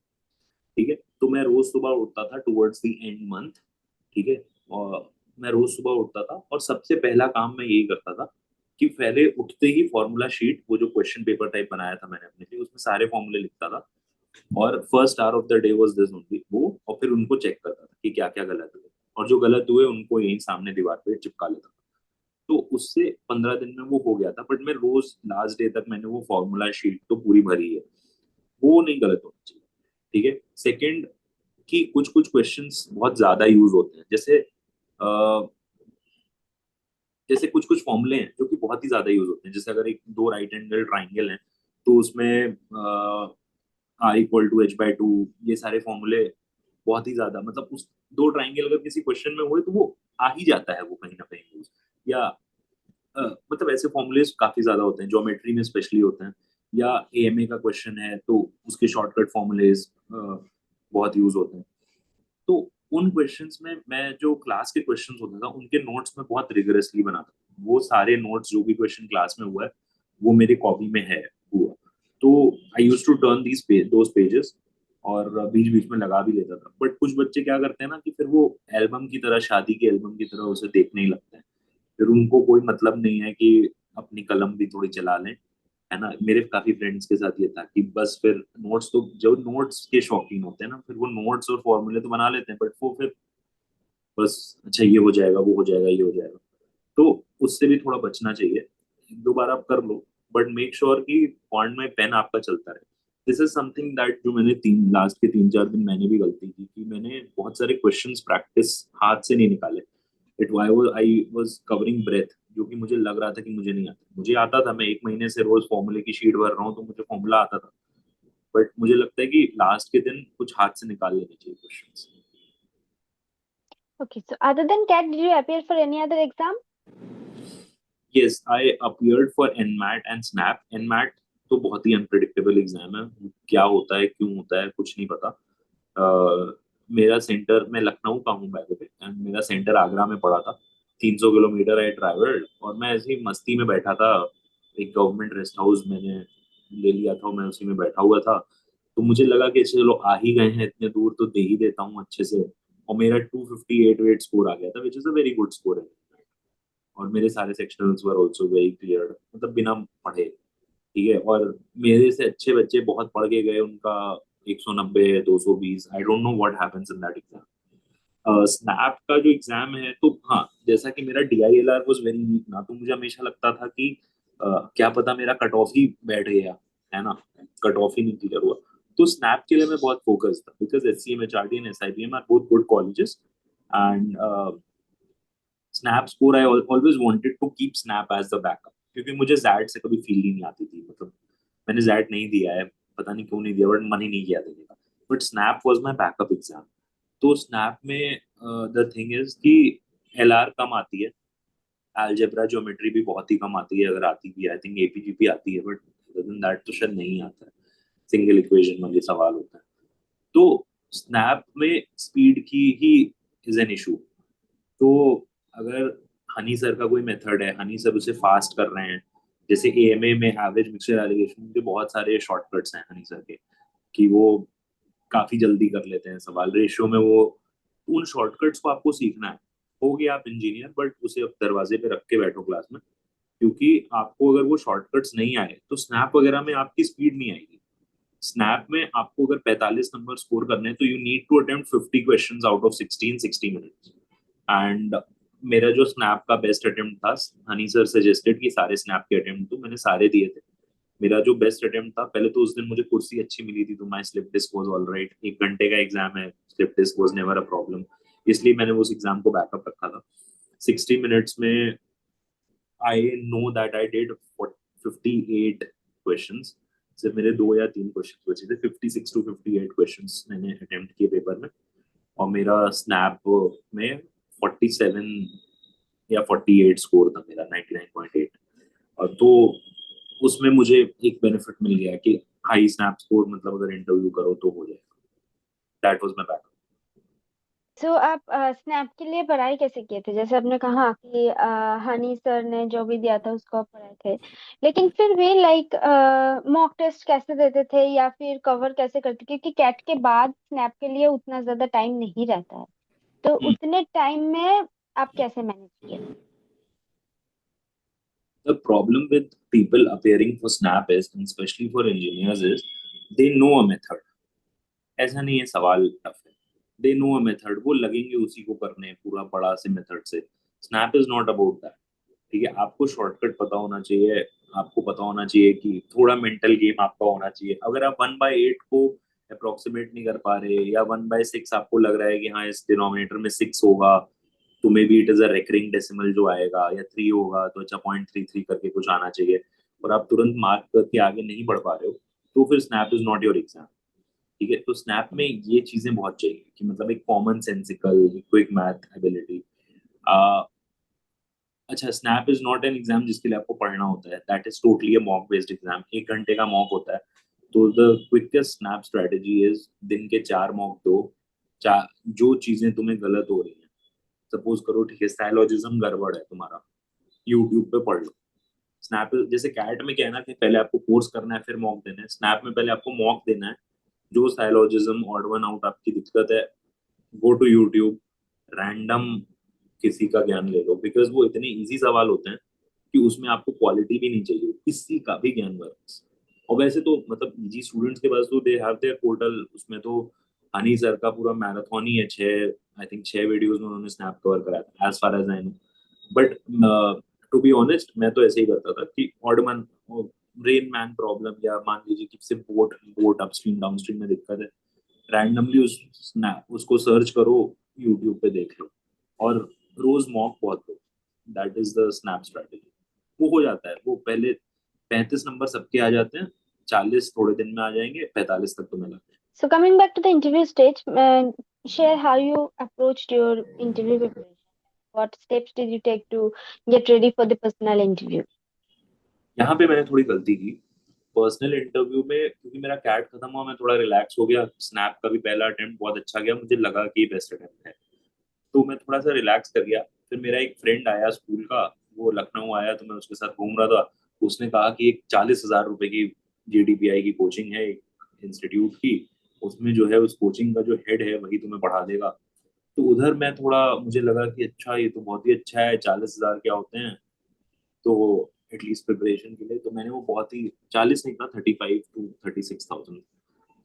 S1: ठीक है. तो मैं रोज सुबह उठता था टुवर्ड्स द एंड मंथ, ठीक है. और मैं रोज सुबह उठता था और सबसे पहला काम मैं यही करता था कि पहले उठते ही फॉर्मूला शीट, वो जो क्वेश्चन पेपर टाइप बनाया था मैंने अपने लिए, उसमें सारे फॉर्मूले लिखता था, और first hour of the day was this only वो, और फिर उनको चेक करता था कि क्या क्या गलत हुए, और जो गलत हुए उनको यहीं सामने दीवार पे चिपका लेता था. तो उससे 15 दिन में वो हो गया था. बट मैं रोज लास्ट डे तक मैंने वो फॉर्मूला शीट तो पूरी भरी है, वो नहीं गलत होना चाहिए, ठीक है. सेकंड, कि कुछ कुछ क्वेश्चंस बहुत ज्यादा यूज होते हैं, जैसे कुछ कुछ फॉर्मूले हैं जो कि बहुत ही ज्यादा यूज होते हैं. जैसे अगर एक दो राइट एंगल ट्राइंगल है, तो उसमें R=H/2, ये सारे फॉर्मूले बहुत ही ज्यादा, मतलब उस दो ट्राइंगल अगर किसी क्वेश्चन में हुए तो वो आ ही जाता है वो कहीं ना कहीं यूज. या मतलब ऐसे फॉर्मूलेज काफी ज्यादा होते हैं, ज्योमेट्री में स्पेशली होते हैं. या AMA का क्वेश्चन है तो उसके शॉर्टकट फॉर्मूलेज बहुत यूज होते हैं. तो उन क्वेश्चंस में मैं जो क्लास के क्वेश्चंस होता था उनके नोट्स में बहुत रिगरसली बनाता था. वो सारे नोट्स जो भी क्वेश्चन क्लास में हुआ है वो मेरी कॉपी में है हुआ. तो I used to turn those pages, और बीच बीच में लगा भी लेता था. बट कुछ बच्चे क्या करते हैं ना कि फिर वो एल्बम की तरह, शादी के एल्बम की तरह उसे देखने ही लगते हैं. फिर उनको कोई मतलब नहीं है कि अपनी कलम भी थोड़ी चला लें, है ना. मेरे काफी फ्रेंड्स के साथ ये था कि बस फिर नोट्स, तो जो नोट्स के शौकीन होते हैं ना, फिर वो नोट्स और फॉर्मूले तो बना लेते हैं, बट वो फिर बस अच्छा ये हो जाएगा, वो हो जाएगा, ये हो जाएगा. तो उससे भी थोड़ा बचना चाहिए. एक दो बार आप कर लो, बट मेक श्योर कि पॉइंट में पेन आपका चलता रहे. दिस इज समथिंग दैट जो मैंने लास्ट के 3-4 दिन मैंने भी गलती की कि मैंने बहुत सारे क्वेश्चंस प्रैक्टिस हाथ से नहीं निकाले. आई वाज कवरिंग ब्रेथ, जो कि मुझे लग रहा था कि मुझे नहीं आता. मुझे आता था, मैं 1 महीने से रोज फॉर्मूले की शीट भर रहा हूँ, तो मुझे फॉर्मूला आता था. बट मुझे लगता है कि लास्ट के दिन कुछ हाथ से निकाल लेने चाहिए questions.
S2: Okay, so other than CAT, did you appear for any other exam?
S1: Yes, I appeared for NMAT and SNAP. NMAT तो बहुत ही अनप्रिडिक्टेबल एग्जाम है. क्या होता है, क्यों होता है, कुछ नहीं पता. मेरा सेंटर, मैं लखनऊ का हूँ बाय द वे, एंड मेरा सेंटर आगरा में पड़ा था. 300 किलोमीटर आई ट्रैवल्ड, और मैं ऐसी मस्ती में बैठा था. एक गवर्नमेंट रेस्ट हाउस मैंने ले लिया था, मैं उसी में बैठा हुआ था. तो मुझे लगा कि चलो आ ही गए हैं इतने दूर, तो दे ही देता हूँ अच्छे से. और मेरा 258 वेट स्कोर आ गया था, which is a very good score है. और मेरे सारे सेक्शनल्स वर आल्सो वेरी क्लियर, मतलब बिना पढ़े, ठीक है. और मेरे से अच्छे बच्चे बहुत पढ़ के गए, उनका 190, 220. I don't know what happens in that exam. Snap का जो एग्जाम है, तो हाँ, जैसा कि मेरा DILR वाज वेरी वीक ना, तो मुझे हमेशा लगता था कि क्या पता मेरा कट ऑफ ही बैठ गया, है ना, कट ऑफ ही नहीं क्लियर हुआ. तो स्नैप के लिए मैं बहुत फोकस था, because SCM, HRD and SIBM are both good colleges. And SNAP score, I always wanted to keep SNAP as the backup, क्योंकि मुझे जैड से कभी फील ही नहीं आती थी. मतलब मैंने जैड नहीं दिया है, पता नहीं क्यों नहीं दिया, बट मन ही नहीं किया देने का. But snap was my backup exam. तो स्नैप में द थिंग इज कि LR कम आती है, अलजेब्रा ज्योमेट्री भी बहुत ही कम आती है, अगर आती भी, आई थिंक APGP आती है, बट अदर देन दैट तो शायद नहीं आता है. सिंगल इक्वेशन वाले सवाल होता है. तो स्नैप में स्पीड की ही इज एन इशू. तो अगर हनी सर का कोई मेथड है, हनी सर उसे फास्ट कर रहे हैं, जैसे AMA में एवरेज मिक्सचर एलिगेशन के बहुत सारे शॉर्टकट्स हैं हनी सर के, कि वो काफी जल्दी कर लेते हैं सवाल, रेशियो में वो, उन शॉर्टकट्स को आपको सीखना है. हो गया आप इंजीनियर, बट उसे अब दरवाजे पे रख के बैठो क्लास में, क्योंकि आपको अगर वो शॉर्टकट्स नहीं आए तो स्नैप वगैरह में आपकी स्पीड नहीं आएगी। स्नैप में आपको अगर 45 नंबर स्कोर करने हैं तो you need to attempt 50 questions out of 60 minutes. And मेरा जो स्नैप का बेस्ट अटेम्प्ट था, हनी सर सजेस्टेड कि सारे स्नैप के अटेम्प्ट, तो मैंने सारे दिए थे। मेरा जो बेस्ट अटेम्प्ट था, पहले तो उस दिन मुझे कुर्सी अच्छी मिली थी तो my slip disc was all right, 1 घंटे का एग्जाम है, slip disc was never a problem, इसलिए मैंने उस एग्जाम को बैकअप रखा था। 60 मिनट्स में I know that I did 58 questions. सिर्फ मेरे 2 या 3 क्वेश्चन बचे थे, 56 to 58 क्वेश्चंस मैंने अटेम्प्ट किए पेपर में। और मेरा स्नैप में 47 या 48 स्कोर था मेरा, 99.8। और तो उसमें मुझे एक बेनिफिट मिल गया कि हाई स्नैप स्कोर मतलब अगर इंटरव्यू करो तो हो जाएगा। That was my back.
S2: So आप स्नैप के लिए पढ़ाई कैसे किए थे? जैसे आपने कहा कि हनी सर ने जो भी दिया था उसको आप पढ़े थे, लेकिन फिर भी लाइक मॉक टेस्ट कैसे देते थे या फिर कवर कैसे करते? क्योंकि कैट के बाद स्नैप के लिए उतना ज्यादा टाइम नहीं रहता है, तो उतने टाइम में आप कैसे मैनेज किए?
S1: The problem with people appearing for Snap is, and especially for engineers, is they know a method. ऐसा नहीं है सवाल टफ है, दे नो अ मेथड, वो लगेंगे उसी को करने पूरा बड़ा से मेथड से। Snap is not about that. ठीक है, आपको शॉर्टकट पता होना चाहिए, आपको पता होना चाहिए कि थोड़ा मेंटल गेम आपका होना चाहिए। अगर आप 1/8 को अप्रोक्सीमेट नहीं कर पा रहे, या 1/6 आपको लग रहा है कि हाँ इस डिनोमिनेटर में 6 होगा, तो may be it is a recurring decimal जो आएगा, या 3 होगा तो अच्छा 0.33 करके कुछ आना चाहिए, और आप तुरंत मार्क करके आगे नहीं बढ़ पा रहे हो, तो फिर snap is not your exam. ठीक है, तो स्नैप में ये चीजें बहुत चाहिए कि मतलब एक common sensical quick math ability. अच्छा, SNAP is not an exam जिसके लिए आपको पढ़ना होता है, that is totally a mock based exam. 1 घंटे का मॉक होता है। तो the quickest SNAP strategy is दिन के 4 मॉक दो। चार जो चीजें तुम्हें गलत हो रही हैं, सपोज करो ठीक है साइलोजिज्म गड़बड़ है तुम्हारा, यूट्यूब पे पढ़ लो। स्नैप जैसे कैट में क्या है ना कि पहले आपको कोर्स करना है फिर मॉक देना है, स्नैप में पहले आपको मॉक देना है। जो साइलोजिज्म ऑड वन आउट आपकी दिक्कत है, गो टू यूट्यूब, रैंडम किसी का ज्ञान ले लो, बिकॉज वो इतने इजी सवाल होते हैं कि उसमें आपको क्वालिटी भी नहीं चाहिए, किसी का भी ज्ञान वर्क्स। और वैसे तो मतलब इजी स्टूडेंट्स के पास तो दे हैव देयर पोर्टल, उसमें तो हनी सर का पूरा मैराथन ही है, 6 वीडियोज में उन्होंने स्नैप कवर कराया था as far as I know. But to be honest मैं तो ऐसे ही करता था कि ऑड मन रेन मैन प्रॉब्लम, या मान लीजिए कि सिर्फ बोट बोट अपस्ट्रीम डाउनस्ट्रीम में दिक्कत है, रैंडमली उसको सर्च करो, यूट्यूब पे देख लो, और रोज मॉक बहुत लो। That is the SNAP strategy. वो हो जाता है, वो पहले 35 नंबर सबके आ जाते हैं, 40 थोड़े दिन में आ जाएंगे, 45 तक तो मिला।
S2: So coming back to the interview stage, share how you approached your interview preparation. What steps did you take to get ready for the personal interview?
S1: यहाँ पे मैंने थोड़ी गलती की पर्सनल इंटरव्यू में, क्योंकि मेरा कैट खत्म हुआ, मैं थोड़ा रिलैक्स हो गया। स्नैप का भी पहला अटेम्प्ट बहुत अच्छा गया, मुझे लगा कि बेस्ट अटेम्प्ट है, तो मैं थोड़ा सा रिलैक्स कर गया। फिर मेरा एक फ्रेंड आया स्कूल का, वो लखनऊ आया, तो मैं उसके साथ घूम रहा था। उसने कहा कि एक 40,000 रुपए की GDPI की कोचिंग है एक इंस्टीट्यूट की, उसमें जो है उस कोचिंग का जो हेड है वही तुम्हें पढ़ा देगा। तो उधर मैं थोड़ा, मुझे लगा कि अच्छा ये तो बहुत ही अच्छा है, 40,000 क्या होते हैं, तो एटलीस्ट प्रिपरेशन के लिए तो मैंने वो बहुत ही, 40 नहीं था, 35 to 36,000।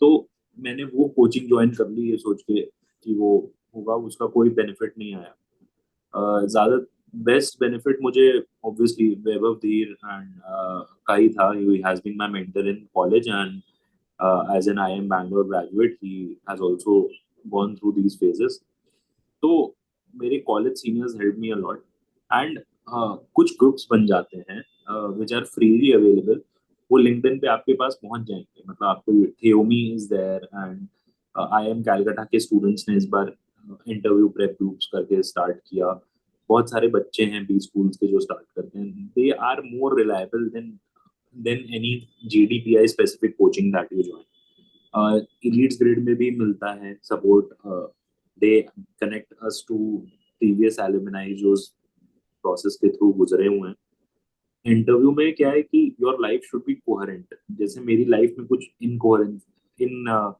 S1: तो मैंने वो कोचिंग ज्वाइन कर ली ये सोच के कि वो होगा, उसका कोई बेनिफिट नहीं आया। ज्यादा बेस्ट बेनिफिट मुझे ऑब्वियसली वैभव धीर एंड का ही था। He has been my mentor in college, and as an IIM Bangalore graduate he has also gone through these phases. तो मेरे college seniors help me a lot. And कुछ ग्रुप्स बन जाते हैं विच आर फ्रीली अवेलेबल, वो LinkedIn पे आपके पास पहुंच जाएंगे। मतलब आपको थियोमी is there, and IIM Calcutta के स्टूडेंट्स ने इस बार इंटरव्यू प्रेप ग्रुप्स करके स्टार्ट किया। बहुत सारे बच्चे हैं बी स्कूल्स के जो स्टार्ट करते हैं, they are more reliable than any GDPI specific coaching that you join. Elites Grid में भी मिलता है support, they connect us to previous alumni जो प्रोसेस के थ्रू गुजरे हुए हैं। इंटरव्यू में क्या है कि your life should be coherent. जैसे मेरी लाइफ में कुछ इनकोहेरेंट, इन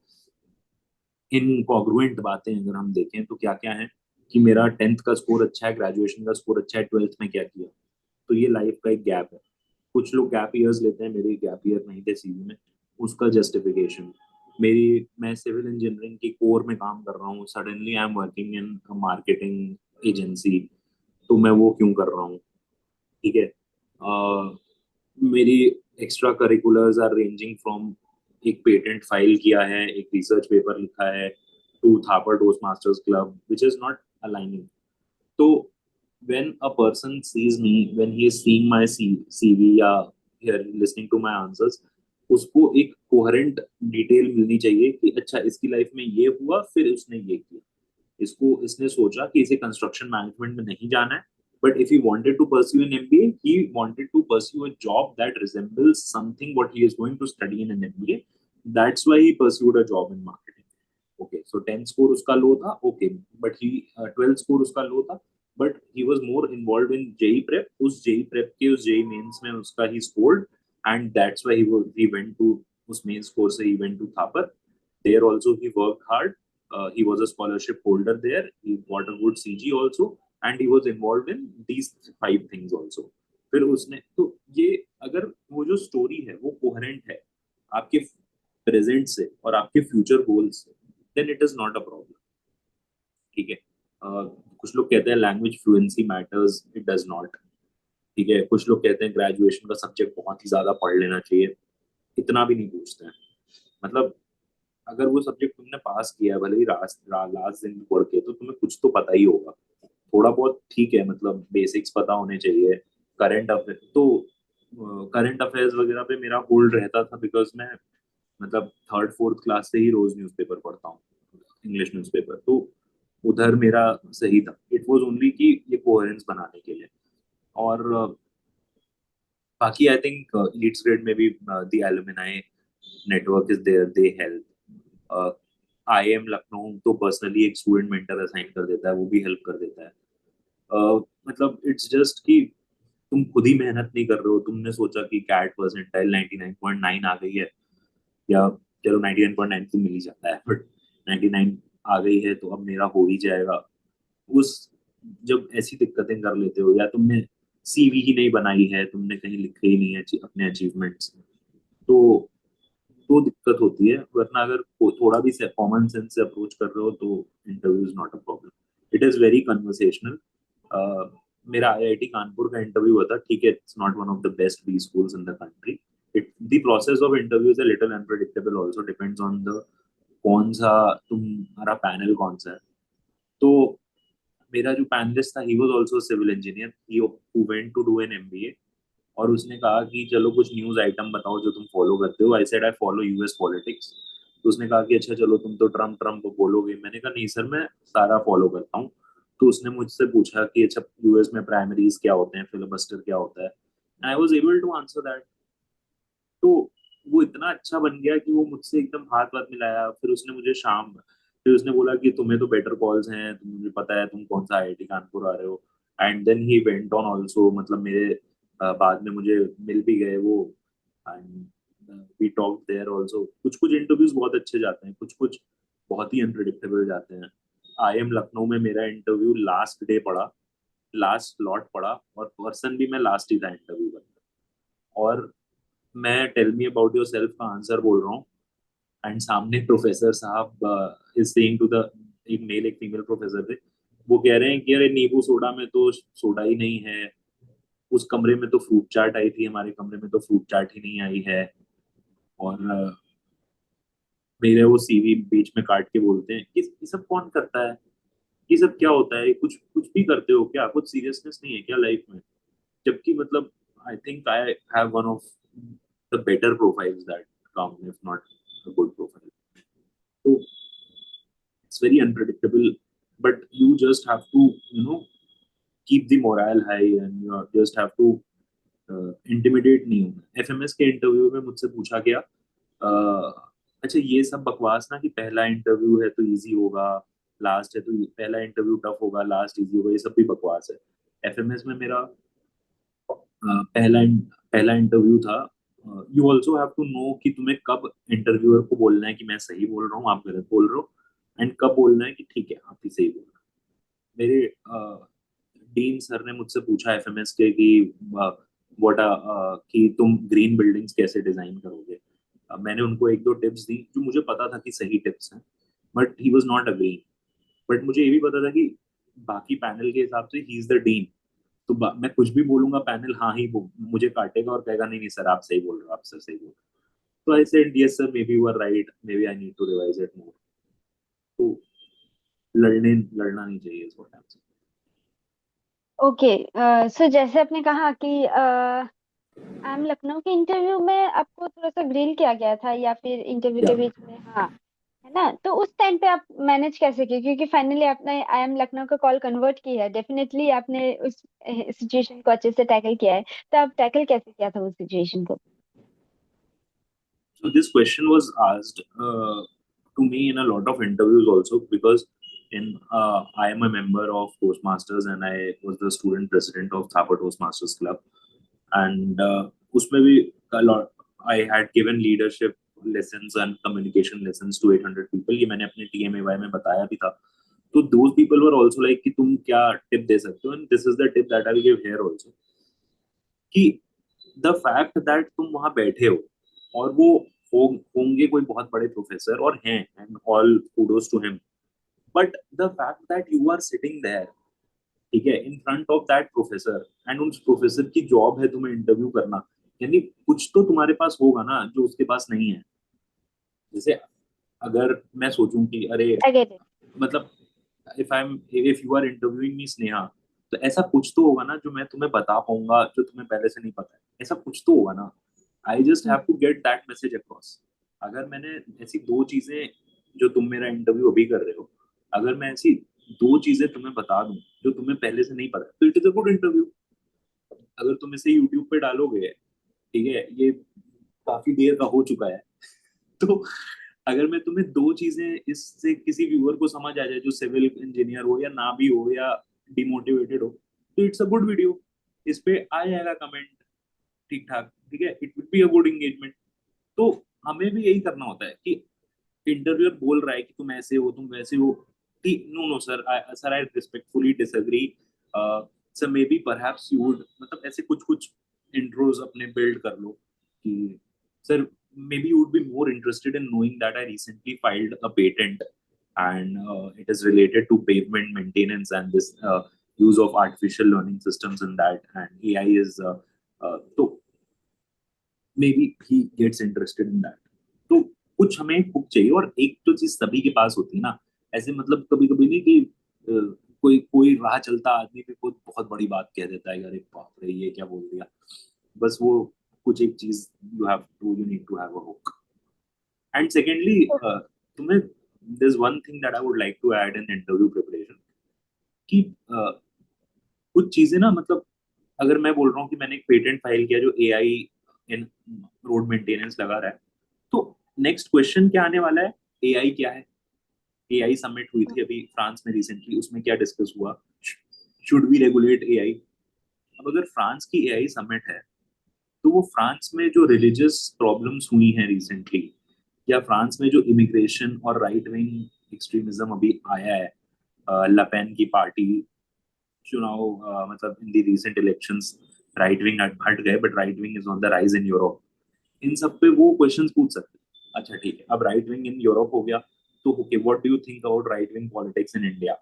S1: इनकॉन्ग्रुएंट बातें अगर हम देखें तो क्या क्या है, कि मेरा 10th का स्कोर अच्छा है, ग्रेजुएशन का स्कोर अच्छा है, 12th में क्या किया। तो ये लाइफ का एक गैप है। कुछ लोग गैप ईयर्स लेते हैं, मेरे गैप ईयर नहीं थे सीवी में। उसका जस्टिफिकेशन, मैं सिविल इंजीनियरिंग की कोर में काम कर रहा हूँ, suddenly I am working in marketing agency, तो मैं वो क्यों कर रहा हूँ। ठीक है। मेरी extracurriculars are ranging from एक पेटेंट फाइल किया है, एक रिसर्च पेपर लिखा है, to Thapar Toastmasters club, which is not aligning. तो when a person sees me, when he is seeing my CV या here listening to my answers, उसको एक कोहेरेंट डिटेल मिलनी चाहिए कि अच्छा इसकी लाइफ में ये हुआ, फिर उसने ये किया। इसने सोचा कि इसे कंस्ट्रक्शन मैनेजमेंट में नहीं जाना है, but if he wanted to pursue an MBA, he wanted to pursue a job that resembles something what he is going to study in an MBA. That's why he pursued a job in marketing. Okay, so 10th score उसका low था, okay, but he 12th score उसका low था, but he was more involved in JEE prep. उस JEE prep के उस JEE Mains में उसका he scored, and that's why he went to, उस मेन स्कोर से he went to Thapar. There also he worked hard, he was a scholarship holder there, he got a good CG also, and he was involved in these 5 things also। फिर उसने तो ये, अगर वो जो story है वो कोहेरेंट है आपके प्रेजेंट से और आपके फ्यूचर गोल्स से, then it is not a problem. ठीक है। कुछ लोग कहते हैं language fluency matters, it does not. ठीक है। कुछ लोग कहते हैं ग्रेजुएशन का सब्जेक्ट बहुत ही ज्यादा पढ़ लेना चाहिए, इतना भी नहीं पूछते हैं। मतलब अगर वो सब्जेक्ट तुमने पास किया है, भले ही लास्ट दिन पढ़ के, तो तुम्हें कुछ तो पता ही होगा थोड़ा बहुत। ठीक है, मतलब बेसिक्स पता होने चाहिए। करंट अफेयर तो, करंट अफेयर्स वगैरह पे मेरा होल्ड रहता था, बिकॉज मैं मतलब थर्ड फोर्थ क्लास से ही रोज न्यूज़पेपर पढ़ता हूँ, इंग्लिश न्यूज़पेपर। तो उधर मेरा सही था। इट वाज ओनली कि ये कोहेरेंस बनाने के लिए। और बाकी आई थिंक लीड्स ग्रेड में भी the alumni network is there, they help. IIM Lucknow तो पर्सनली एक स्टूडेंट मेंटर असाइन कर देता है, वो भी हेल्प कर देता है। मतलब इट्स जस्ट कि तुम खुद ही मेहनत नहीं कर रहे हो। तुमने सोचा कि कैट परसेंटाइल 99.9 आ गई है, या चलो 99.9 तो मिल ही जाता है, बट 99 आ गई है तो अब मेरा हो ही जाएगा। उस जब ऐसी दिक्कतें कर लेते हो, या तुमने सीवी ही नहीं बनाई है, तुमने कहीं लिखे ही नहीं है अपने अचीवमेंट्स, तो दिक्कत होती है। वरना अगर थोड़ा भी कॉमन सेंस से अप्रोच कर रहे हो तो interview is not a problem. It is very conversational. मेरा आईआईटी कानपुर का इंटरव्यू हुआ था। ठीक है, it's not one of the best B schools in the country. It the process of interview is a little unpredictable also, depends on the कौन सा तुम्हारा panel कौन सा है। तो मेरा जो पैनलिस्ट था, he was also civil engineer, he who went to do an MBA. और उसने कहा कि चलो कुछ न्यूज आइटम बताओ जो तुम फॉलो करते हो। I said I follow US politics. तो उसने कहा कि अच्छा चलो तुम तो ट्रम्प ट्रम्प को बोलोगे। मैंने कहा नहीं सर, मैं सारा फॉलो करता हूँ। तो उसने मुझसे पूछा कि अच्छा यूएस में प्राइमरीज क्या होते हैं, फिलिबस्टर क्या होता है, and I was able to answer that. तो वो इतना अच्छा बन गया कि वो मुझसे एकदम हाथ वाथ मिलाया। फिर उसने बोला कि तुम्हें तो बेटर कॉल्स हैं, मुझे पता है तुम कौन सा आईआईटी कानपुर आ रहे हो। And then he went on also, मतलब मेरे बाद में मुझे मिल भी गए वो। And we talk there also. कुछ कुछ इंटरव्यूज बहुत अच्छे जाते हैं, कुछ कुछ बहुत ही अनप्रिडिक्टेबल जाते हैं। IIM लखनऊ में मेरा इंटरव्यू लास्ट डे पड़ा, लास्ट स्लॉट पड़ा, और पर्सन भी मैं लास्ट ही था इंटरव्यू का। और मैं tell me about yourself का आंसर बोल रहा हूँ, एंड सामने प्रोफेसर साहब इज सेइंग टू द, एक मेल एक फीमेल प्रोफेसर थे, वो कह रहे हैं कि अरे नींबू सोडा में तो सोडा ही नहीं है, उस कमरे में तो फ्रूट चाट आई थी, हमारे कमरे में तो फ्रूट चाट ही नहीं आई है। और मेरे वो सीवी बीच में काट के बोलते हैं कि ये सब कौन करता है, ये सब क्या होता है, कुछ कुछ भी करते हो क्या, कुछ सीरियसनेस नहीं है क्या लाइफ में। जबकि मतलब I think I have one of the better profiles that come, if not a good profile. तो it's very unpredictable, but you just have to, keep the morale high, and just have to intimidate नहीं होना। FMS के interview में मुझसे पूछा गया, अच्छा ये सब बकवास ना कि पहला इंटरव्यू है तो इजी होगा, लास्ट है तो पहला इंटरव्यू टफ होगा, लास्ट इजी होगा, ये सब भी बकवास है। एफएमएस में मेरा पहला पहला इंटरव्यू था। You also have to know कि तुम्हें कब इंटरव्यूअर को बोलना है कि मैं सही बोल रहा हूँ, आप गलत बोल रहे हो, एंड कब बोलना है कि ठीक है आप ही सही बोल रहे हो। मेरे डीन सर ने मुझसे पूछा एफएमएस के कि व्हाट कि तुम ग्रीन बिल्डिंग्स कैसे डिजाइन करोगे। मैंने उनको एक दो टिप्स दी जो मुझे पता था कि सही टिप्स हैं, but he was not agreeing. But मुझे ये भी पता था कि बाकी पैनल के हिसाब से ही इज द डीन, तो मैं कुछ भी बोलूंगा पैनल हाँ ही मुझे काटेगा और कहेगा नहीं नहीं सर आप सही बोल रहे हो, आप सर सही बोल रहे हो। तो I said yes sir, maybe you are right, maybe I need to revise it more. तो लड़ना नहीं चाहिए इस टाइम से।
S2: ओके, सो जैसे आपने कहा कि आई एम लखनऊ के इंटरव्यू में आपको थोड़ा सा ग्रिल किया गया था, या फिर इंटरव्यू
S1: या
S2: के बीच में, हाँ, है ना? तो उस टाइम पे आप मैनेज कैसे किए? क्योंकि फाइनली आपने आई एम लखनऊ का कॉल कन्वर्ट किया है, डेफिनेटली आपने उस सिचुएशन को अच्छे से टैकल किया है। तो आप टैकल कैसे किया था उस सिचुएशन को?
S1: so this question was asked to me in a lot of interviews also, because in I am a member of Toastmasters and I was the student president of Thapa Toastmasters Club, and उसमें भी a lot I had given leadership lessons and communication lessons to 800 people, ये मैंने अपने TMAY में बताया भी था। तो those people were also like कि तुम क्या टिप दे सकते हो, and this is the tip that I will give here also, कि द फैक्ट दैट तुम वहां बैठे हो और वो होंगे कोई बहुत बड़े प्रोफेसर और हैं, and all kudos to him, but the fact that you are sitting there, ठीक है, in front of that professor, and उस प्रोफेसर की जॉब है तुम्हें इंटरव्यू करना, यानी कुछ तो तुम्हारे पास होगा ना जो उसके पास नहीं है। जैसे अगर मैं सोचूं कि अरे,
S2: आई गेट इट।
S1: मतलब इफ यू आर इंटरव्यूइंग मी स्नेहा, तो ऐसा कुछ तो होगा ना जो मैं तुम्हें बता पाऊंगा जो तुम्हें पहले से नहीं पता है, ऐसा कुछ तो होगा ना। I just have to get that message across. अगर मैंने ऐसी दो चीजें, जो तुम मेरा इंटरव्यू अभी कर रहे हो, अगर मैं ऐसी दो चीजें तुम्हें बता दूं जो तुम्हें पहले से नहीं पता है, तो it is a good interview. अगर तुम इसे यूट्यूब पे डालोगे, ठीक है, ये काफी देर का हो चुका है, तो अगर मैं तुम्हें दो चीजें इससे किसी व्यूअर को समझ आ जाए जो सिविल इंजीनियर हो या ना भी हो या डिमोटिवेटेड हो, तो इट्स अ गुड वीडियो। इस पे आ जाएगा कमेंट ठीक ठाक, ठीक है, it will be a good engagement. तो हमें भी यही करना होता है कि इंटरव्यूअर बोल रहा है कि तुम ऐसे हो तुम वैसे हो, कि no no sir, sir I respectfully disagree, sir maybe perhaps you would, मतलब ऐसे कुछ कुछ इंट्रोज अपने बिल्ड कर लो कि sir maybe you would be more interested in knowing that I recently filed a patent, and it is related to pavement maintenance and this use of artificial learning systems in that, and AI is so maybe he gets interested in that। तो कुछ हमें hook चाहिए, और एक तो चीज सभी के पास होती है ना, ऐसे मतलब कभी कभी नहीं कि कोई कोई राह चलता आदमी भी कोई बहुत बड़ी बात कह देता है, अरे बाप रे ये क्या बोल दिया, बस वो कुछ एक चीज you need to have a hook. And secondly तुम्हें there's one thing that I would like to add in interview preparation, कि कुछ चीजें ना, मतलब अगर मैं बोल रहा हूँ कि मैंने एक पेटेंट फाइल किया जो एआई इन रोड मेंटेनेंस लगा रहा है, तो नेक्स्ट क्वेश्चन क्या आने वाला है, एआई क्या है। एआई समिट हुई थी अभी फ्रांस में रिसेंटली, उसमें क्या डिस्कस हुआ, शुड वी रेगुलेट एआई। अब अगर फ्रांस की एआई समिट है, तो वो फ्रांस में जो रिलीजियस प्रॉब्लम्स हुई हैं रिसेंटली, या फ्रांस में जो इमिग्रेशन और राइट विंग एक्सट्रीमिज्म अभी आया है, लपेन की पार्टी चुनाव, मतलब in the recent elections right wing हट गए, but right wing is on the rise in Europe. इन सब पे वो क्वेश्चंस पूछ सकते हैं। अच्छा ठीक है, अब राइट विंग इन यूरोप हो गया, तो okay what do you think about right wing politics in India,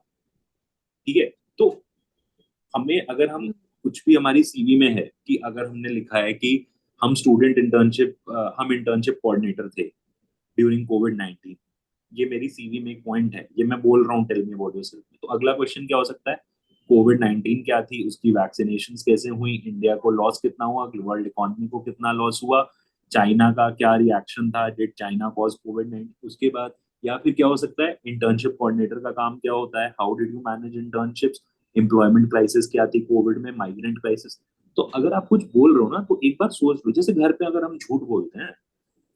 S1: ठीक है। तो हमें अगर हम कुछ भी हमारी सीवी में है कि अगर हमने लिखा है कि हम स्टूडेंट इंटर्नशिप हम इंटर्नशिप कोऑर्डिनेटर थे ड्यूरिंग कोविड-19, ये मेरी सीवी में एक पॉइंट है, ये मैं बोल रहा हूँ टेल मी अबाउट योरसेल्फ, तो अगला क्वेश्चन क्या हो सकता है, कोविड-19 क्या थी, उसकी वैक्सीनेशन कैसे हुई, इंडिया को लॉस कितना हुआ, वर्ल्ड इकोनॉमी को कितना लॉस हुआ, चाइना का क्या रिएक्शन था, डिड चाइना कॉज कोविड-19, उसके बाद। या फिर क्या हो सकता है, इंटर्नशिप कोऑर्डिनेटर का काम क्या होता है, how did you manage internships, employment crisis क्या थी कोविड में, माइग्रेंट क्राइसिस। तो अगर आप कुछ बोल रहे हो ना, तो एक बार सोच लो, जैसे घर पे अगर हम झूठ बोलते हैं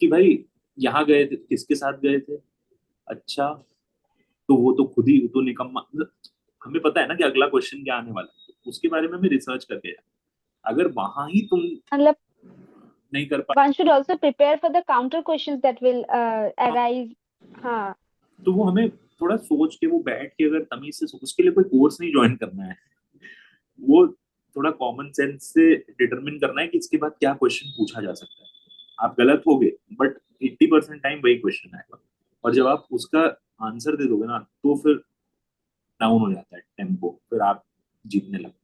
S1: कि भाई यहाँ गए थे, किसके साथ गए थे, अच्छा, तो वो तो खुद ही तो निकम्मा, मतलब हमें पता है ना कि अगला क्वेश्चन क्या आने वाला है, तो उसके बारे में हमें रिसर्च करके जाना। अगर वहां ही तुम
S2: मतलब
S1: नहीं कर पाए,
S2: one should also prepare for the counter questions that will arise। हाँ।
S1: तो वो हमें थोड़ा सोच के वो बैठ के अगर तमीज से उसके लिए कोई कोर्स नहीं ज्वाइन करना है, वो थोड़ा कॉमन सेंस से डिटरमिन करना है कि इसके बाद क्या क्वेश्चन पूछा जा सकता है। आप गलत हो गए बट 80% टाइम वही क्वेश्चन आएगा, और जब आप उसका आंसर दे दोगे ना तो फिर डाउन हो जाता है टेम्पो, फिर आप जीतने लगते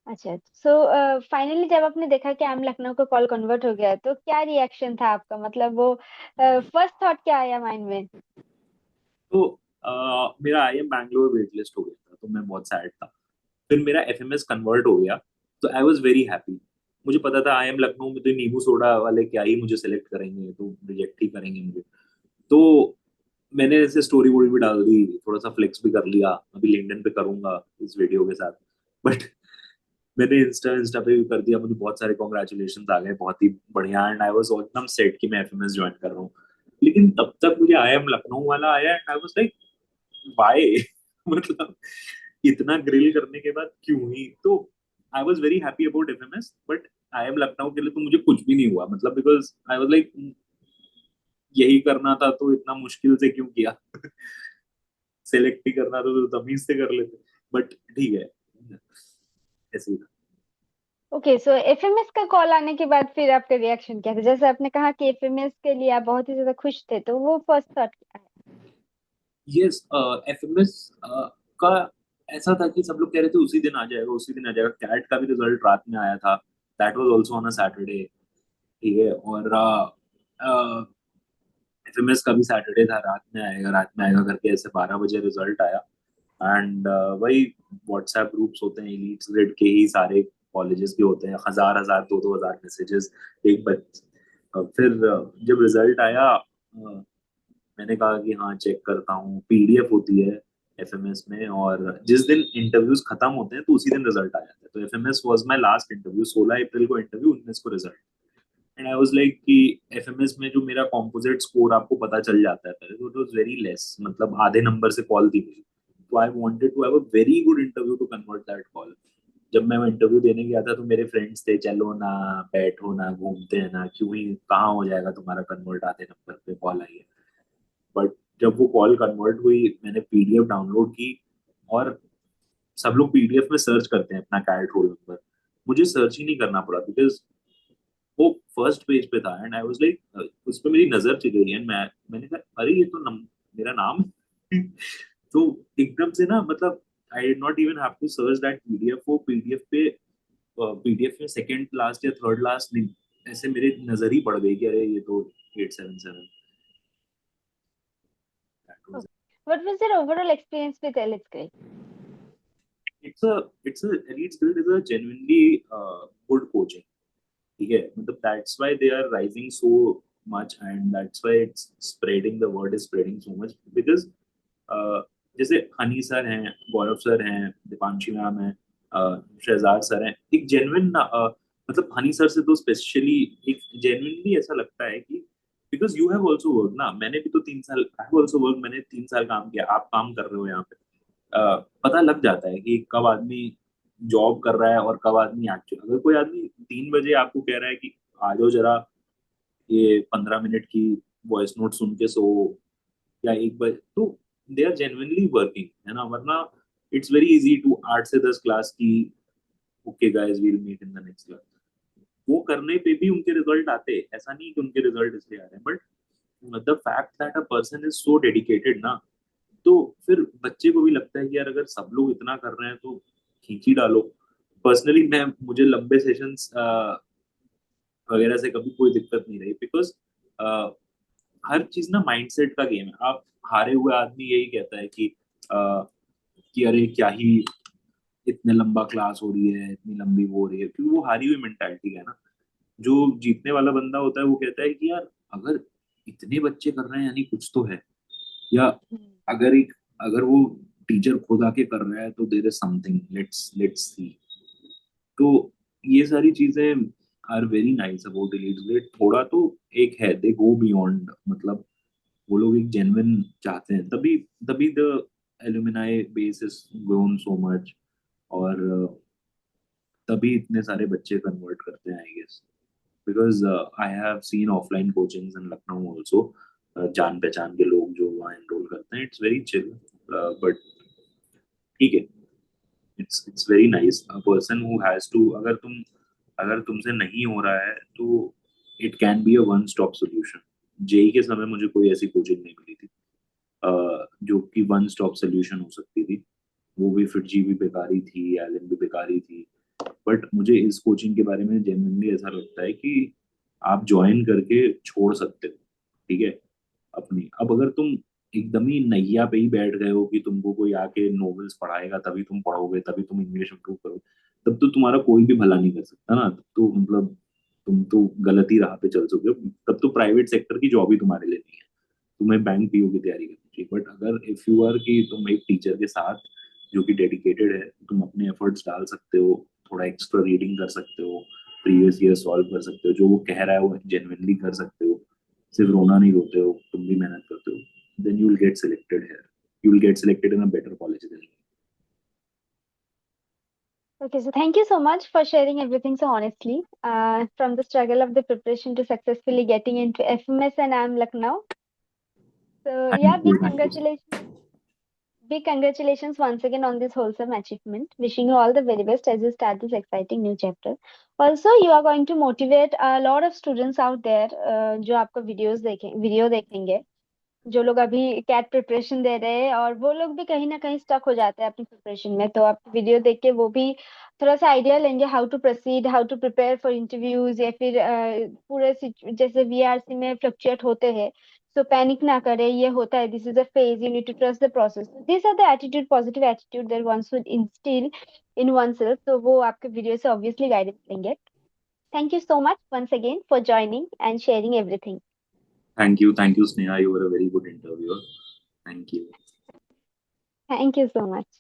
S2: अच्छा, सो फाइनली जब आपने देखा कि आम लखनऊ का कॉल कन्वर्ट हो गया, तो क्या रिएक्शन था आपका? मतलब वो फर्स्ट थॉट क्या आया माइंड में?
S1: तो मेरा I am Bangalore wait list हो गया था, तो मैं बहुत सैड था। फिर मेरा एफएमएस कन्वर्ट हो गया, तो आई वाज वेरी हैप्पी। मुझे पता था आई एम लखनऊ में तो नींबू सोडा वाले क्या ही मुझे सेलेक्ट करेंगे, तो रिजेक्ट ही करेंगे मुझे। तो मैंने ऐसे स्टोरी वोरी भी डाल दी, थोड़ा सा फ्लेक्स भी कर लिया, अभी लिंक्डइन पे करूंगा इस वीडियो के साथ। बट मैंने इंस्टा इंस्टा पे भी कर दिया, मुझे बहुत सारे कॉन्ग्रेचुलेशन आ गए, बहुत ही बढ़िया, एंड आई वाज एकदम सेट कि मैं एफएमएस ज्वाइन कर रहा हूँ। लेकिन तब तक मुझे आई एम लखनऊ वाला आया and I was like why मतलब इतना ग्रिल करने के बाद क्यों ही। तो I was very happy about FMS, but I am Lucknow के लिए तो मुझे कुछ भी नहीं हुआ, मतलब बिकॉज आई वाज लाइक यही करना था तो इतना मुश्किल से क्यों किया सेलेक्ट ही करना था तो तमीज से कर लेते। बट ठीक है, ऐसे ही था।
S2: ओके, सो एफएमएस का कॉल आने के बाद फिर आपका रिएक्शन क्या था? जैसे आपने कहा कि एफएमएस के लिए आप बहुत ही ज्यादा खुश थे, तो वो फर्स्ट थॉट क्या है?
S1: यस, एफएमएस का ऐसा था कि सब लोग कह रहे थे उसी दिन आ जाएगा, उसी दिन आ जाएगा। कैट का भी रिजल्ट रात में आया था, that was also on a Saturday. ठीक है, और एफएमएस का भी सैटरडे था, रात में आएगा करके ऐसे 12 बजे रिजल्ट आया। एंड वही व्हाट्सएप ग्रुप्स होते हैं एलीट्स ग्रेड के ही, सारे कॉलेजेस के होते हैं, हजार हजार 2-2 हजार मैसेजेस एक बार। फिर जब रिजल्ट आया, मैंने कहा कि हाँ चेक करता हूँ, पीडीएफ होती है एफएमएस में, और जिस दिन इंटरव्यूज खत्म होते हैं तो उसी दिन रिजल्ट आ जाता है। तो FMS was my last interview, 16 अप्रैल को इंटरव्यू, 19 को result. And I was like कि एफएमएस में जो मेरा कॉम्पोजिट स्कोर आपको पता चल जाता है पहले, तो इट वाज वेरी लेस, मतलब आधे नंबर से कॉल थी मेरी। तो I wanted to have a very good interview to convert that call. जब मैं इंटरव्यू देने गया था तो मेरे फ्रेंड्स थे, चलो ना, बैठो ना, घूमते हैं ना, क्यों ही, कहाँ हो जाएगा तुम्हारा कन्वर्ट, आधे नंबर पे कॉल आई है। बट जब वो कॉल कन्वर्ट हुई, मैंने पीडीएफ डाउनलोड की, और सब लोग पीडीएफ में सर्च करते हैं अपना कैट रोल नंबर, मुझे सर्च ही नहीं करना पड़ा बिकॉज वो फर्स्ट पेज पे था। एंड आई वाज लाइक, उस पे मेरी नजर चली गई, एंड मैंने कहा अरे ये तो मेरा नाम है। तो एकदम से ना, मतलब I did not even have to search that PDF, वो पीडीएफ पे, पीडीएफ में सेकंड लास्ट या थर्ड लास्ट नहीं, ऐसे मेरे नजर ही पड़ गई कि अरे ये तो 877।
S2: What was your overall experience with Elite Grade?
S1: it's a elite skill is a genuinely good coaching. ठीक है, मतलब that's why they are rising so much, and that's why it's spreading, the word is spreading so much because जैसे Honey sir हैं, गौरव sir हैं, Deepanshi ma'am हैं, Shahzad sir हैं, एक genuine, मतलब हनी सर से तो स्पेशली एक जेन्युइनली ऐसा लगता है कि because you have also work ना, मैंने भी तो 3 साल, आई हैव ऑल्सो वर्क, मैंने 3 साल काम किया, आप काम कर रहे हो यहाँ पे। पता लग जाता है कि कब आदमी जॉब कर रहा है और कब आदमी एक्चुअल, अगर कोई आदमी 3 बजे आपको कह रहा है कि आ जाओ जरा ये 15 मिनट की वॉइस नोट सुन के सो, या 1 बजे, तो दे आर जेन्युइनली वर्किंग, है ना। वरना इट्स वेरी इजी टू 8 से 10 क्लास की, okay guys we'll meet in the next class, वो करने पे भी उनके रिजल्ट आते हैं। ऐसा नहीं कि उनके रिजल्ट इसलिए आ रहे हैं, but the fact that a person is so dedicated ना, तो फिर बच्चे को भी लगता है कि यार अगर सब लोग इतना कर रहे हैं तो खींच ही डालो। पर्सनली मैं, मुझे लंबे सेशंस वगैरह से कभी कोई दिक्कत नहीं रही, बिकॉज हर चीज ना माइंडसेट का गेम है। आप हारे हुए आदमी यही कहता है कि अरे क्या ही इतने लंबा क्लास हो रही है, इतनी लंबी वो हो रही है, क्योंकि वो हारी हुई मेंटालिटी है ना। जो जीतने वाला बंदा होता है वो कहता है कि यार अगर इतने बच्चे कर रहे हैं यानी कुछ तो है, या अगर एक, अगर वो टीचर खुद आके कर रहा है तो there is something, let's let's see. तो ये सारी चीजें are very nice about Elite Grade. थोड़ा तो एक है, दे गो बियॉन्ड, मतलब वो लोग एक जेन्युइन चाहते हैं, तभी तभी the alumni base is grown so much, और तभी इतने सारे बच्चे कन्वर्ट करते हैं, I guess. Because I have seen offline coachings in Lucknow also, जान पहचान के लोग जो वहाँ एनरोल करते हैं, इट्स वेरी चिल, बट ठीक है, it's very nice. A person who has to, अगर तुमसे नहीं हो रहा है तो it can be a one stop solution. JEE के समय मुझे कोई ऐसी कोचिंग नहीं मिली थी जो कि वन स्टॉप सोल्यूशन हो सकती थी। वो भी फिर जी भी बेकारी थी, एलन भी बेकारी थी, बट मुझे इस कोचिंग के बारे में जेन्युइनली ऐसा लगता है कि आप ज्वाइन करके छोड़ सकते हो, ठीक है। अपनी, अब अगर तुम एकदम ही नैया पे ही बैठ गए हो कि तुमको कोई आके नॉवेल्स पढ़ाएगा तभी तुम पढ़ोगे, तभी तुम इंग्लिश इंप्रूव करोगे, तब तो तुम्हारा कोई भी भला नहीं कर सकता ना। तब तो मतलब तुम तो गलत ही राह पे चल चुके हो। तब तो प्राइवेट सेक्टर की जॉब ही तुम्हारे लिए नहीं है, तुम्हें बैंक पीओ की तैयारी करनी चाहिए। बट अगर इफ यू आर कि तुम एक टीचर के साथ जो कि डेडिकेटेड है, तुम अपने एफर्ट्स डाल सकते हो, थोड़ा एक्स्ट्रा रीडिंग कर सकते हो, प्रीवियस ईयर सॉल्व कर सकते हो, जो वो कह रहा है वो जेन्युइनली कर सकते हो, सिर्फ रोना नहीं रोते हो, तुम भी मेहनत करते हो, then you will get selected here, you will get selected in a better college then.
S2: Okay, so thank you so much for sharing everything so honestly. From the struggle of the preparation to successfully getting into FMS and I'm Lucknow. So yeah,
S1: thank you, thank you.
S2: big congratulations once again on this wholesome achievement. Wishing you all the very best as you start this exciting new chapter. Also, you are going to motivate a lot of students out there, जो आपका video देखेंगे, जो लोग अभी cat preparation दे रहे हैं और वो लोग भी कहीं ना कहीं स्टक हो जाते हैं अपनी प्रिपरेशन में, तो आप वीडियो देख के वो भी थोड़ा सा आइडिया लेंगे how to proceed, how to prepare for interviews, या फिर जैसे वीआरसी में फ्लक्चुएट होते हैं, सो पैनिक ना करें, ये होता है, this is a phase, you need to trust the process, this are the attitude, positive attitude that one should instil in oneself, तो वो आपके वीडियो से ऑब्वियसली गाइडेंस लेंगे. Thank you so much once again for joining and sharing everything.
S1: Thank you Sneha, you are a very good interviewer. Thank you.
S2: Thank you so much.